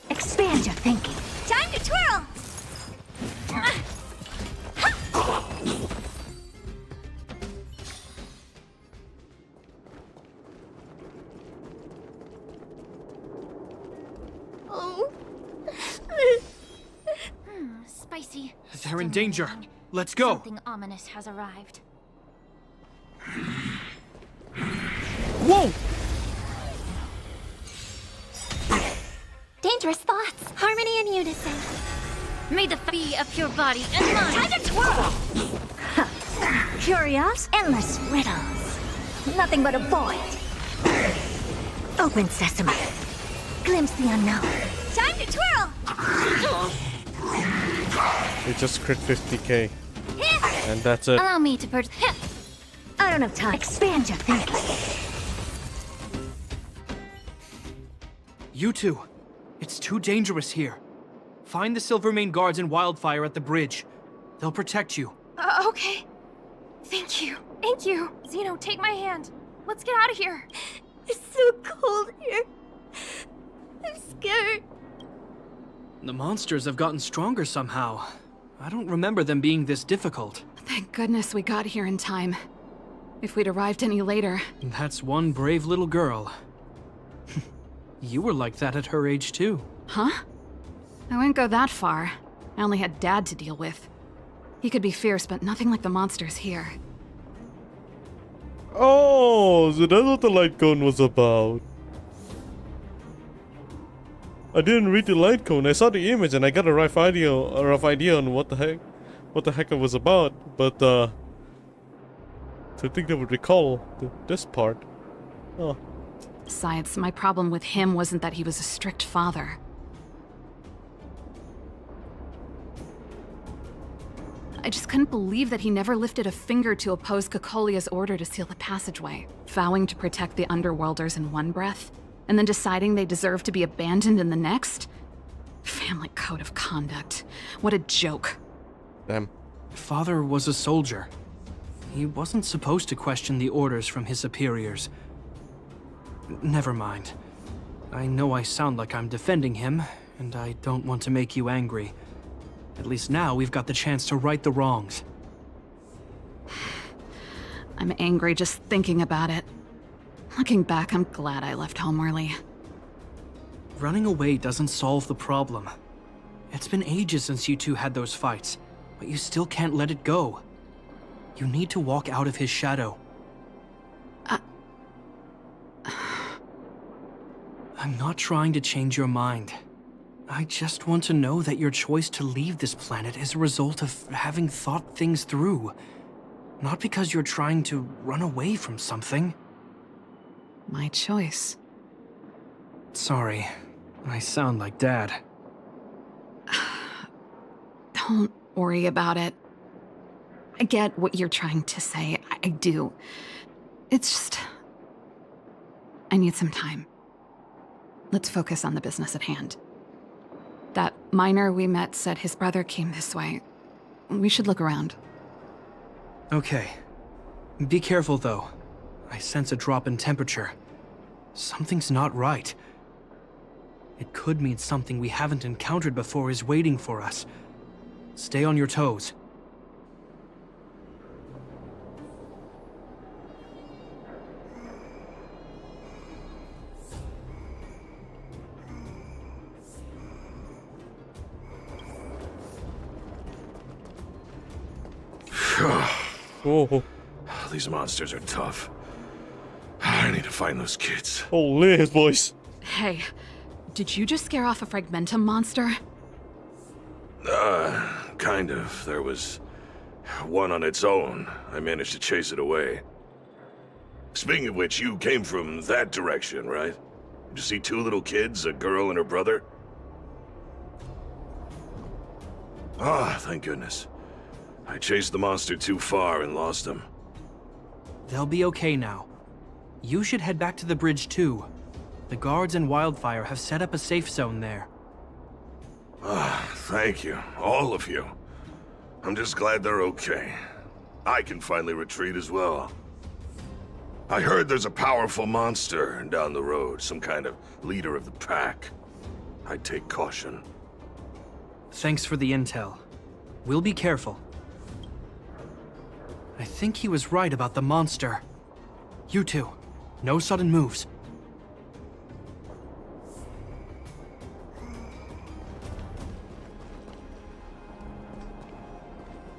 Expand your thinking. Time to twirl! Oh. Spicy. They're in danger. Let's go. Something ominous has arrived. Whoa! Dangerous thoughts. Harmony and unison. May the be of pure body and mind. Time to twirl! Curious, endless riddles. Nothing but a void. Open sesame. Glimpse the unknown. Time to twirl! It just crit 50k. And that's it. Allow me to I don't have time. Expand your thinking. You two. It's too dangerous here. Find the Silvermane guards and Wildfire at the bridge. They'll protect you. Okay. Thank you. Thank you. Zeno, take my hand. Let's get out of here. It's so cold here. I'm scared. The monsters have gotten stronger somehow. I don't remember them being this difficult. Thank goodness we got here in time. If we'd arrived any later. That's one brave little girl. You were like that at her age too. Huh? I wouldn't go that far. I only had Dad to deal with. He could be fierce, but nothing like the monsters here. Oh, so that's what the light cone was about. I didn't read the light cone. I saw the image and I got a rough idea on what the heck it was about. But to think they would recall this part. Oh. Besides, my problem with him wasn't that he was a strict father. I just couldn't believe that he never lifted a finger to oppose Cocolia's order to seal the passageway, vowing to protect the Underworlders in one breath, and then deciding they deserve to be abandoned in the next? Family code of conduct. What a joke. Damn. Father was a soldier. He wasn't supposed to question the orders from his superiors. Never mind. I know I sound like I'm defending him, and I don't want to make you angry. At least now we've got the chance to right the wrongs. I'm angry just thinking about it. Looking back, I'm glad I left home early. Running away doesn't solve the problem. It's been ages since you two had those fights, but you still can't let it go. You need to walk out of his shadow. I'm not trying to change your mind. I just want to know that your choice to leave this planet is a result of having thought things through. Not because you're trying to run away from something. My choice. Sorry, I sound like Dad. Don't worry about it. I get what you're trying to say. I do. It's just... I need some time. Let's focus on the business at hand. That miner we met said his brother came this way. We should look around. Okay. Be careful, though. I sense a drop in temperature. Something's not right. It could mean something we haven't encountered before is waiting for us. Stay on your toes. Oh, These monsters are tough. I need to find those kids. holy his voice. Hey, did you just scare off a Fragmentum monster? Kind of. There was one on its own. I managed to chase it away. Speaking of which, you came from that direction, right? Did you see two little kids, a girl and her brother? Ah, thank goodness. I chased the monster too far and lost him. They'll be okay now. You should head back to the bridge, too. The guards and Wildfire have set up a safe zone there. Ah, thank you, all of you. I'm just glad they're okay. I can finally retreat as well. I heard there's a powerful monster down the road, some kind of leader of the pack. I'd take caution. Thanks for the intel. We'll be careful. I think he was right about the monster. You two, no sudden moves.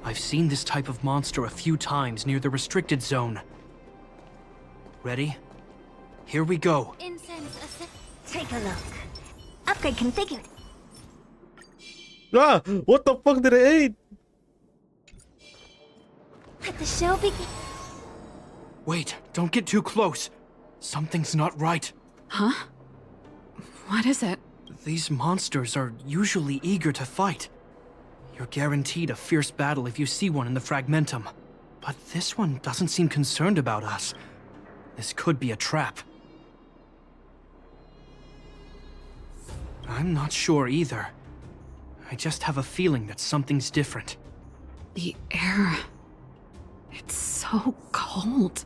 I've seen this type of monster a few times near the restricted zone. Ready? Here we go. Take a look. Upgrade configured. Ah, what the fuck did I eat? Let the show begin. Wait, don't get too close. Something's not right. Huh? What is it? These monsters are usually eager to fight. You're guaranteed a fierce battle if you see one in the Fragmentum. But this one doesn't seem concerned about us. This could be a trap. I'm not sure either. I just have a feeling that something's different. The air... It's so cold.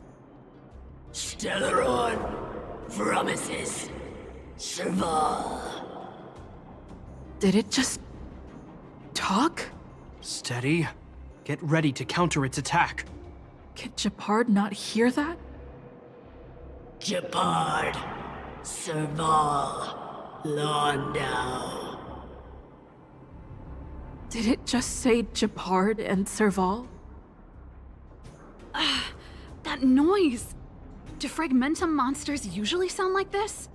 Stellaron promises Serval. Did it just talk? Steady. Get ready to counter its attack. Could Japard not hear that? Japard, Serval, Londau. Did it just say Japard and Serval? That noise! Do Fragmentum monsters usually sound like this?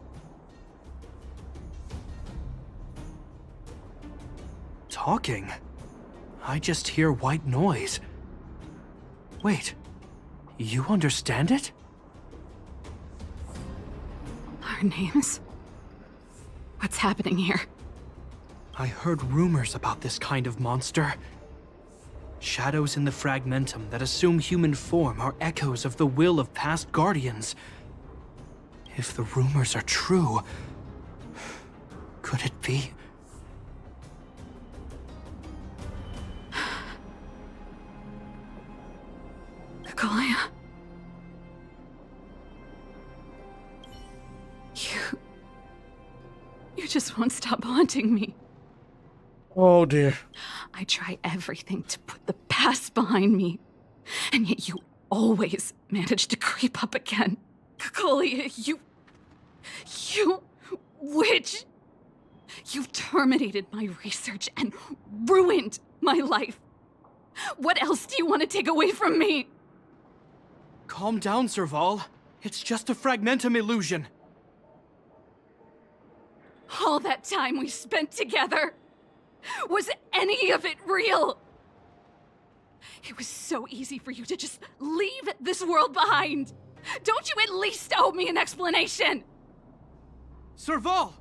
Talking? I just hear white noise. Wait, you understand it? Our names? What's happening here? I heard rumors about this kind of monster. Shadows in the Fragmentum that assume human form are echoes of the will of past guardians. If the rumors are true, could it be? Nikolaya? You just won't stop haunting me. Oh dear. I try everything to put the past behind me, and yet you always manage to creep up again. Kokolia, you witch! You terminated my research and ruined my life. What else do you want to take away from me? Calm down, Serval. It's just a Fragmentum illusion. All that time we spent together, was any of it real? It was so easy for you to just leave this world behind. Don't you at least owe me an explanation? Serval!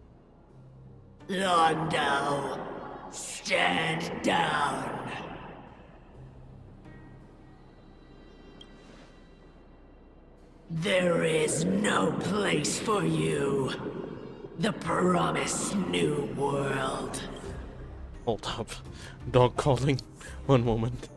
Londau, Stand down. There is no place for you. The promised new world. Hold up. Dog calling. One moment.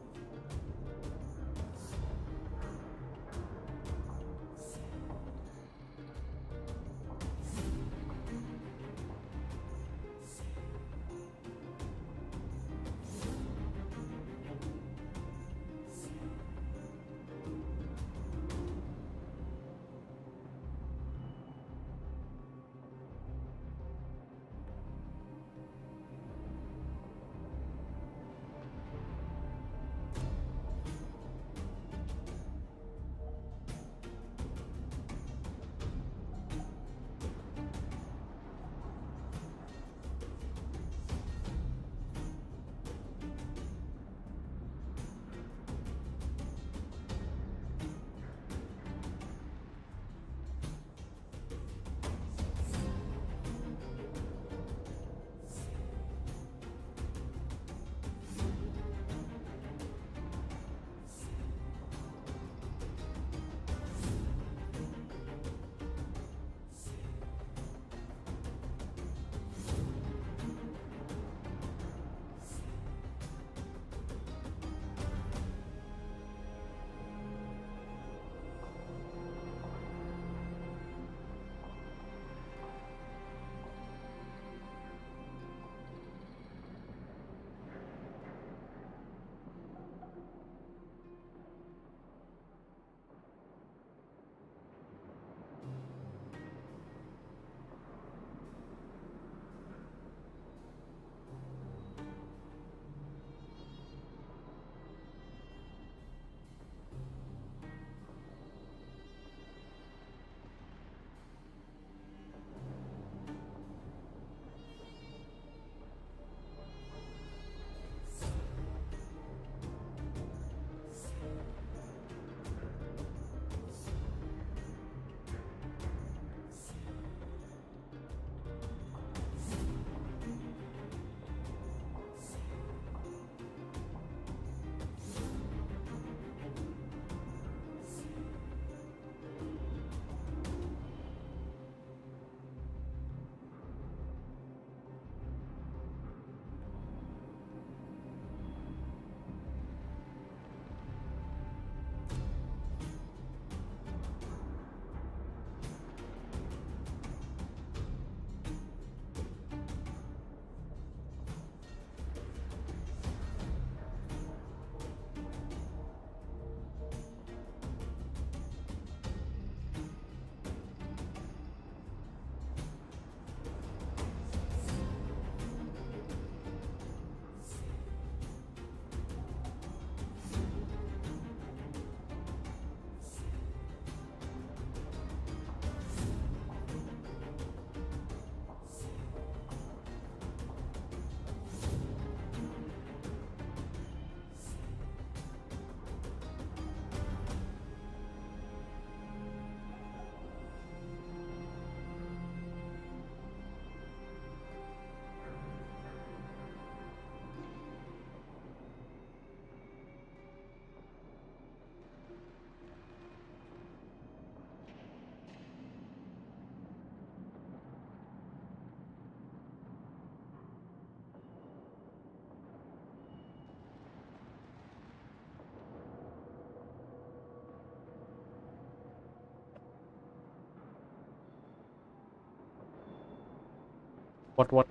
What?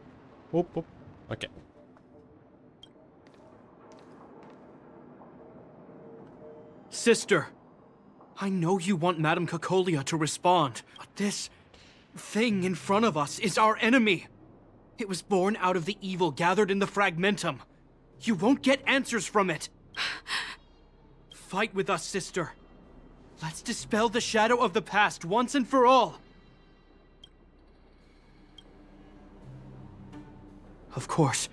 Whoop. Okay. Sister, I know you want Madame Cacolia to respond, but this thing in front of us is our enemy. It was born out of the evil gathered in the Fragmentum. You won't get answers from it. Fight with us, sister. Let's dispel the shadow of the past once and for all. Of course,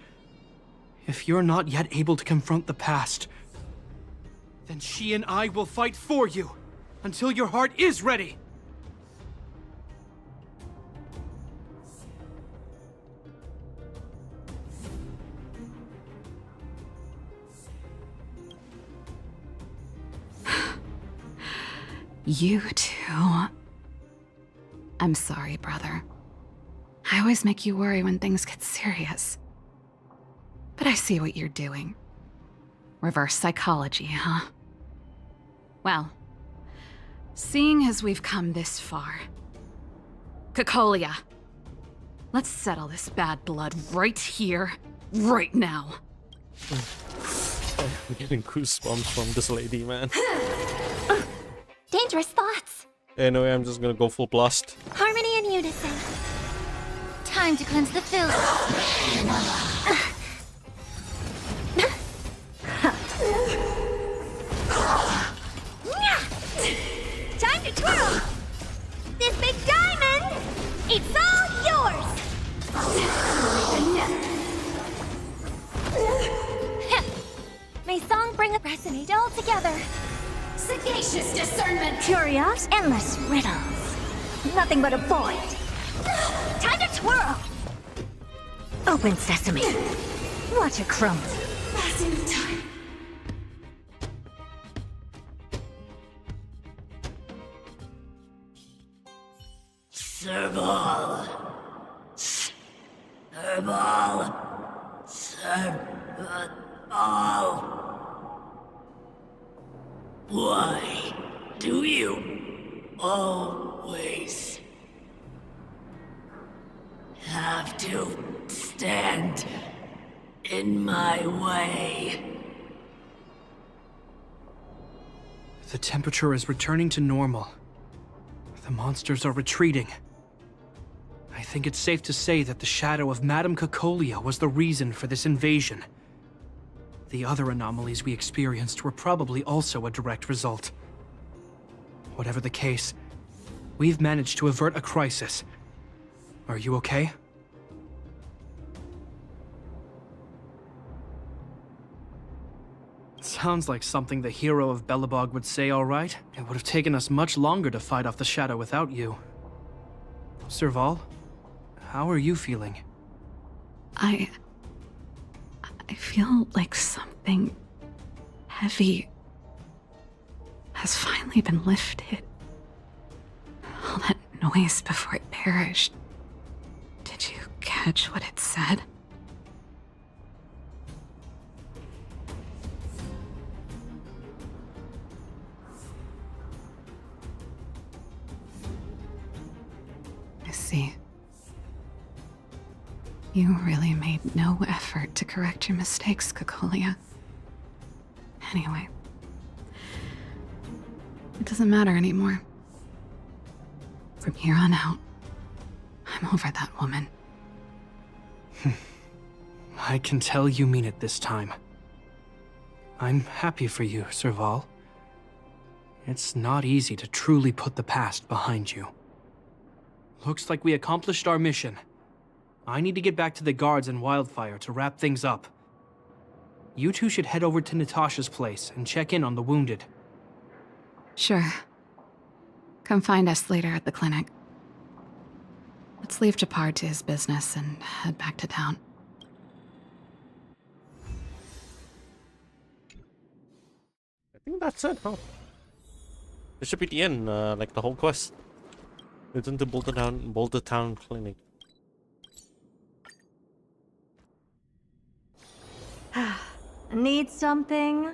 if you're not yet able to confront the past, then she and I will fight for you until your heart is ready. You two. I'm sorry, brother. I always make you worry when things get serious. But I see what you're doing. Reverse psychology, huh? Well, seeing as we've come this far... Cocolia, let's settle this bad blood right here, right now. I'm getting goosebumps from this lady, man. Dangerous thoughts. Anyway, I'm just gonna go full blast. Harmony and unison. Time to cleanse the filth. Time to twirl! This big diamond! It's all yours! May song bring a resonate all together. Sagacious discernment. Curious, endless riddles. Nothing but a void. Time to twirl! Open sesame. Watch it crumble. Passing of time. Serval. Serval. Serval. Why do you always have to stand in my way? The temperature is returning to normal. The monsters are retreating. I think it's safe to say that the shadow of Madame Cocolia was the reason for this invasion. The other anomalies we experienced were probably also a direct result. Whatever the case, we've managed to avert a crisis. Are you okay? Sounds like something the hero of Belobog would say, all right. It would have taken us much longer to fight off the shadow without you. Serval, how are you feeling? I feel like something heavy has finally been lifted. All that noise before it perished. Did you catch what it said? I see. You really made no effort to correct your mistakes, Cocolia. Anyway, it doesn't matter anymore. From here on out, I'm over that woman. I can tell you mean it this time. I'm happy for you, Serval. It's not easy to truly put the past behind you. Looks like we accomplished our mission. I need to get back to the guards and Wildfire to wrap things up. You two should head over to Natasha's place and check in on the wounded. Sure. Come find us later at the clinic. Let's leave Japard to his business and head back to town. I think that's it, huh? This should be the end, like the whole quest. Return to Boulder Town Clinic. Need something?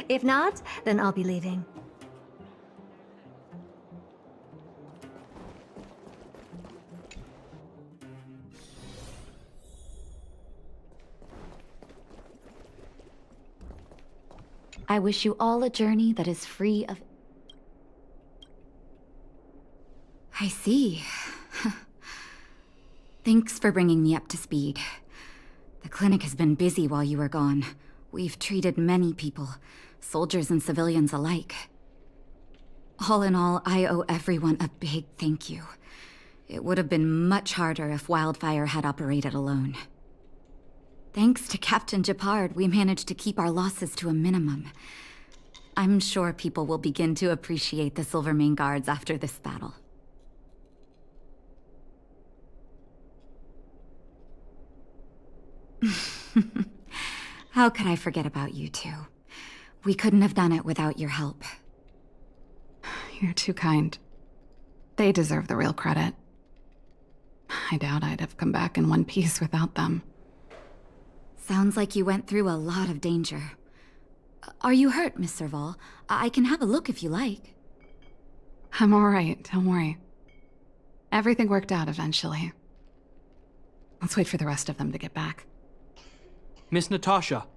If not, then I'll be leaving. I wish you all a journey that is free of... I see. Thanks for bringing me up to speed. The clinic has been busy while you were gone. We've treated many people, soldiers and civilians alike. All in all, I owe everyone a big thank you. It would have been much harder if Wildfire had operated alone. Thanks to Captain Japard, we managed to keep our losses to a minimum. I'm sure people will begin to appreciate the Silvermane Guards after this battle. How could I forget about you two? We couldn't have done it without your help. You're too kind. They deserve the real credit. I doubt I'd have come back in one piece without them. Sounds like you went through a lot of danger. Are you hurt, Miss Serval? I can have a look if you like. I'm alright, don't worry. Everything worked out eventually. Let's wait for the rest of them to get back. Miss Natasha,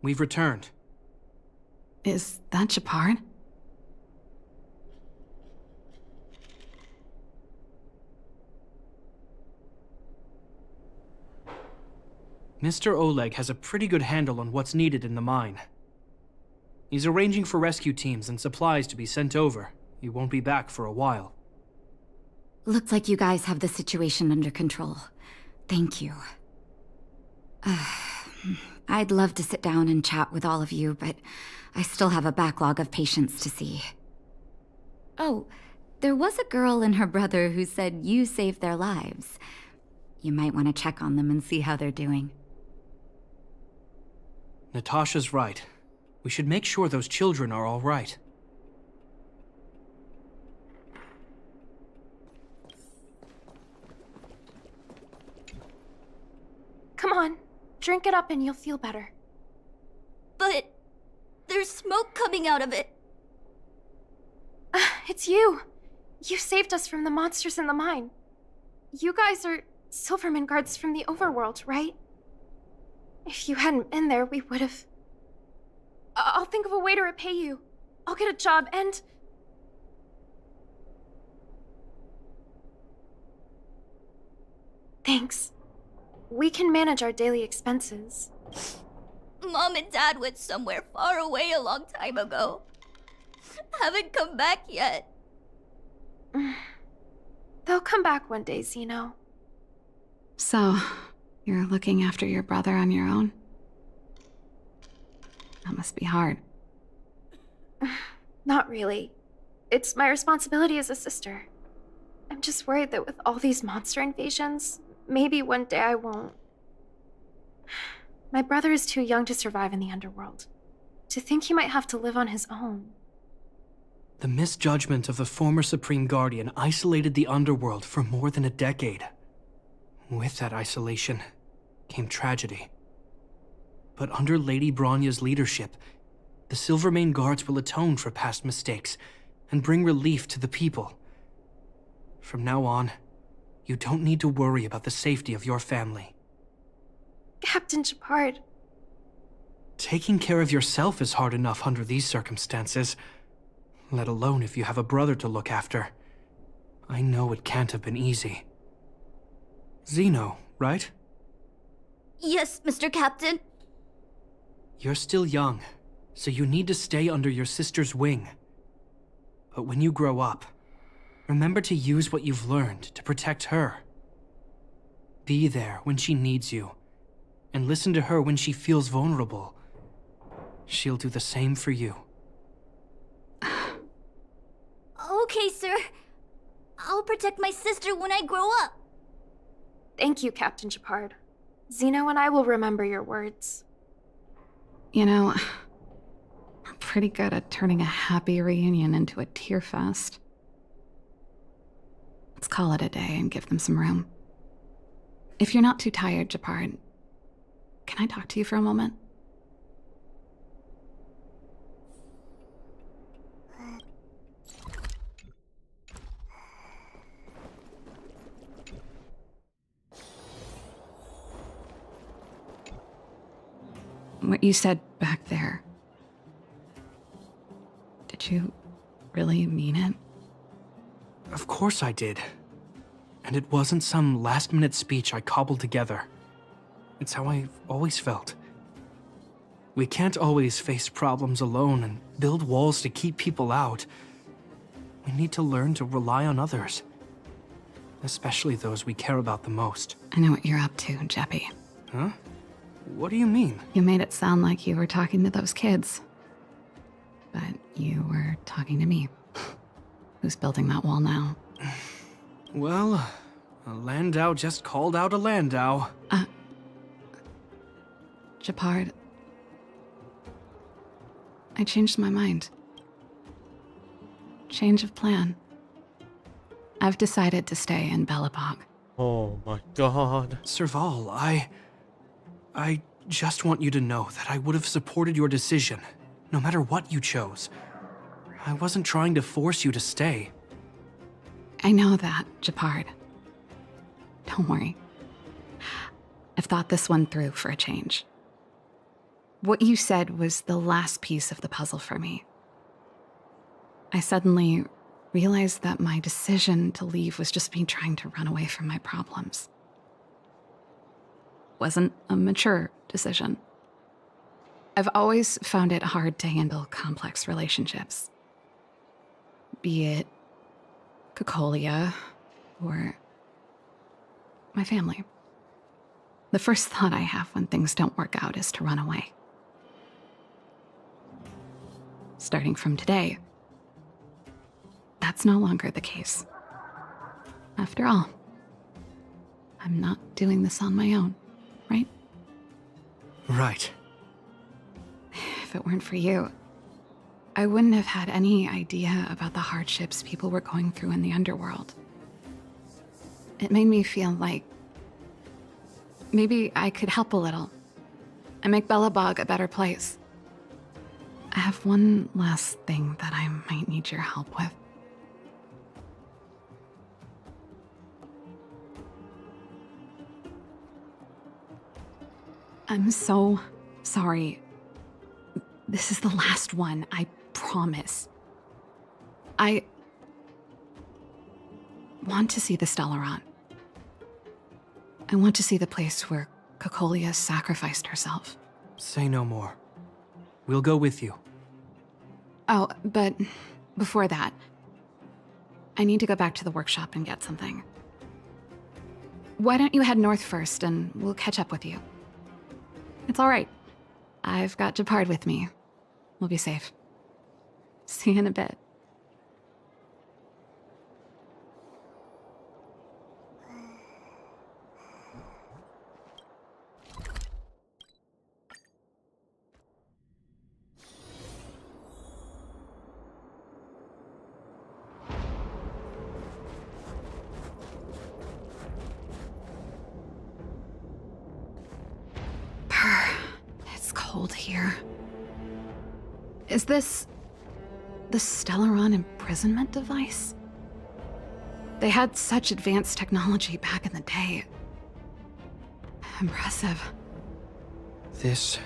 we've returned. Is that Shepard? Mr. Oleg has a pretty good handle on what's needed in the mine. He's arranging for rescue teams and supplies to be sent over. He won't be back for a while. Looks like you guys have the situation under control. Thank you. I'd love to sit down and chat with all of you, but I still have a backlog of patients to see. Oh, there was a girl and her brother who said you saved their lives. You might want to check on them and see how they're doing. Natasha's right. We should make sure those children are all right. Come on, drink it up and you'll feel better. But there's smoke coming out of it. It's you. You saved us from the monsters in the mine. You guys are Silverman guards from the overworld, right? If you hadn't been there, we would have... I'll think of a way to repay you. I'll get a job and... Thanks. We can manage our daily expenses. Mom and Dad went somewhere far away a long time ago. Haven't come back yet. They'll come back one day, Zeno. So, you're looking after your brother on your own? That must be hard. Not really. It's my responsibility as a sister. I'm just worried that with all these monster invasions, maybe one day I won't. My brother is too young to survive in the underworld. To think he might have to live on his own. The misjudgment of the former Supreme Guardian isolated the underworld for more than a decade. With that isolation came tragedy. But under Lady Bronya's leadership, the Silvermane Guards will atone for past mistakes and bring relief to the people. From now on, you don't need to worry about the safety of your family. Captain Shepard. Taking care of yourself is hard enough under these circumstances, let alone if you have a brother to look after. I know it can't have been easy. Zeno, right? Yes, Mr. Captain. You're still young, so you need to stay under your sister's wing. But when you grow up, remember to use what you've learned to protect her. Be there when she needs you, and listen to her when she feels vulnerable. She'll do the same for you. Okay, sir. I'll protect my sister when I grow up. Thank you, Captain Shepard. Zeno and I will remember your words. You know, I'm pretty good at turning a happy reunion into a tear fest. Let's call it a day and give them some room. If you're not too tired, Shepard, can I talk to you for a moment? What you said back there, did you really mean it? Of course I did. And it wasn't some last-minute speech I cobbled together. It's how I've always felt. We can't always face problems alone and build walls to keep people out. We need to learn to rely on others. Especially those we care about the most. I know what you're up to, Jeppy. Huh? What do you mean? You made it sound like you were talking to those kids. But you were talking to me. Who's building that wall now? Well, a Landau just called out a Landau. Shepard. I changed my mind. change of plan. I've decided to stay in Belobog. Oh my god. Serval, I just want you to know that I would have supported your decision, no matter what you chose. I wasn't trying to force you to stay. I know that, Japard. Don't worry. I've thought this one through for a change. What you said was the last piece of the puzzle for me. I suddenly realized that my decision to leave was just me trying to run away from my problems. Wasn't a mature decision. I've always found it hard to handle complex relationships. Be it Cocolia or my family. The first thought I have when things don't work out is to run away. Starting from today, that's no longer the case. After all, I'm not doing this on my own, right? Right. If it weren't for you, I wouldn't have had any idea about the hardships people were going through in the underworld. It made me feel like maybe I could help a little and make Belobog a better place. I have one last thing that I might need your help with. I'm so sorry. This is the last one, I promise. I want to see the Stellaron. I want to see the place where Cocolia sacrificed herself. Say no more. We'll go with you. Oh, but before that, I need to go back to the workshop and get something. Why don't you head north first and we'll catch up with you? It's all right. I've got Japard with me. We'll be safe. See you in a bit. It's cold here. Is this the Stellaron imprisonment device? They had such advanced technology back in the day. Impressive. This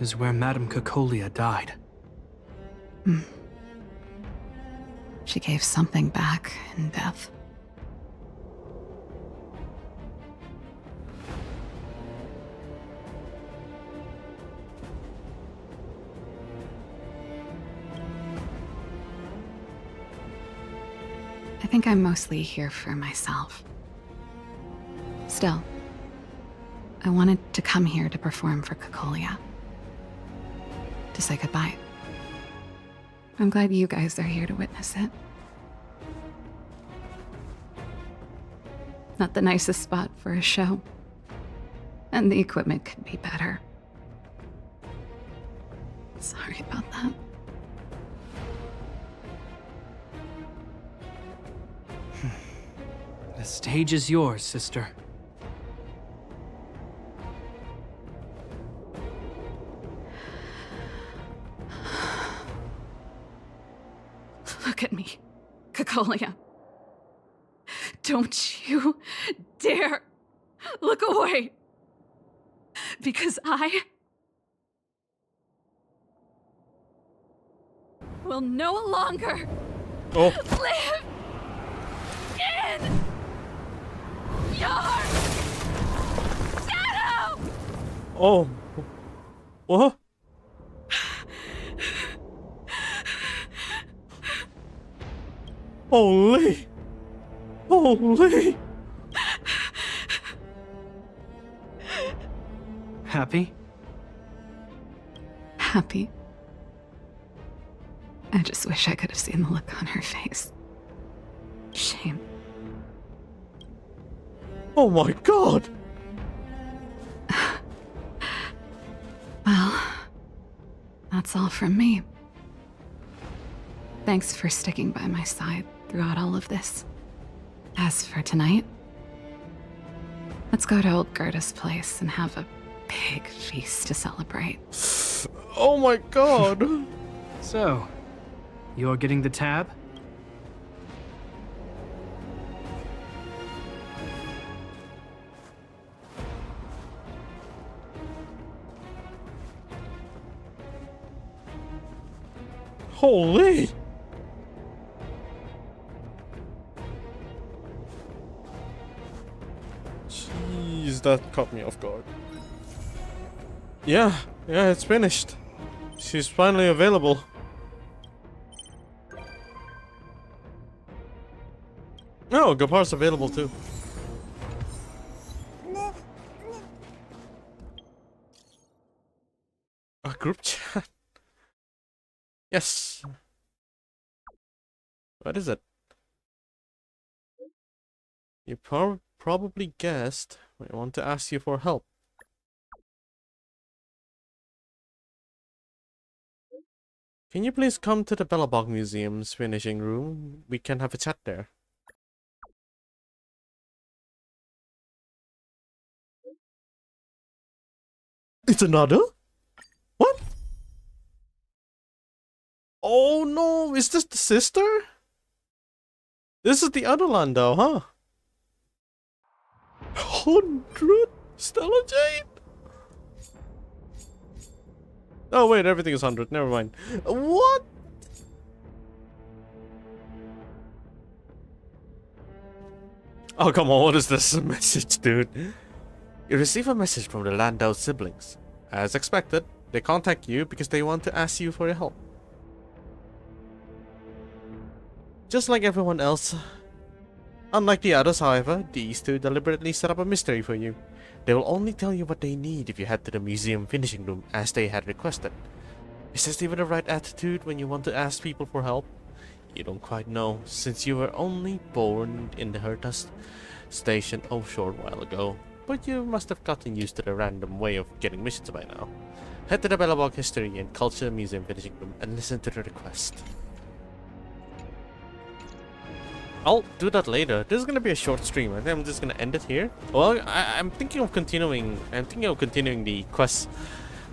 is where Madame Cocolia died. She gave something back in death. I think I'm mostly here for myself. Still, I wanted to come here to perform for Cocolia. To say goodbye. I'm glad you guys are here to witness it. Not the nicest spot for a show. And the equipment could be better. Sorry about that. The stage is yours, sister. Look at me, Cocolia. Don't you dare look away. Because I will no longer live in your shadow! Oh. What? Holy! Holy! Happy? Happy. I just wish I could have seen the look on her face. Shame. Oh my god! Well, that's all from me. Thanks for sticking by my side throughout all of this. As for tonight, let's go to old Gerda's place and have a big feast to celebrate. Oh my god! So, you're getting the tab? Holy! Jeez, that caught me off guard. Yeah, it's finished. She's finally available. Oh, Gapar's available too. A group chat. Yes. What is it? You probably guessed. I want to ask you for help. Can you please come to the Bellabog Museum's finishing room? We can have a chat there. It's another? What? Oh no, is this the sister? This is the other Lando, huh? 100 Stella Jade? Oh wait, everything is 100, never mind. What? Oh come on, what is this message, dude? You receive a message from the Landau siblings. As expected, they contact you because they want to ask you for your help. Just like everyone else. Unlike the others, however, these two deliberately set up a mystery for you. They will only tell you what they need if you head to the museum finishing room as they had requested. Is this even the right attitude when you want to ask people for help? You don't quite know, since you were only born in the Hertas station a short while ago. But you must have gotten used to the random way of getting missions by now. Head to the Bellabog History and Culture Museum finishing room and listen to the request. I'll do that later. This is gonna be a short stream. I think I'm just gonna end it here. Well, I'm thinking of continuing. I'm thinking of continuing the quest,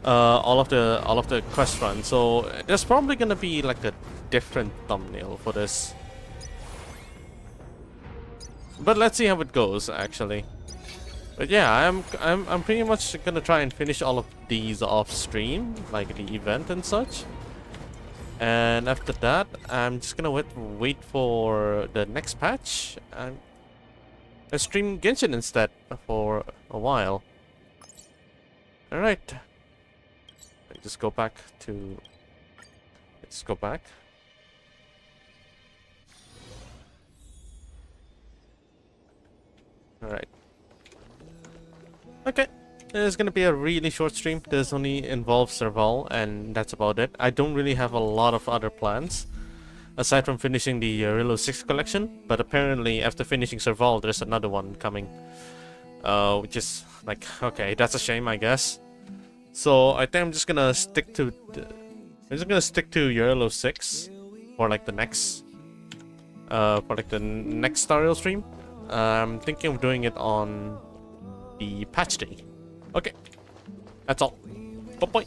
all of the quest run. So there's probably gonna be like a different thumbnail for this. But let's see how it goes, actually. But yeah, I'm pretty much gonna try and finish all of these off stream, like the event and such. And after that, I'm just gonna wait for the next patch and stream Genshin instead for a while. Alright. Just go back to... Let's go back. Alright. Okay. It's gonna be a really short stream. This only involves Serval, and that's about it. I don't really have a lot of other plans aside from finishing the Rillo 6 collection, but apparently after finishing Serval there's another one coming, which is like, okay, that's a shame, I guess. So I think I'm just gonna stick to Rillo 6 for like the next Star Rail stream. I'm thinking of doing it on the patch day. Okay, that's all. Bye-bye.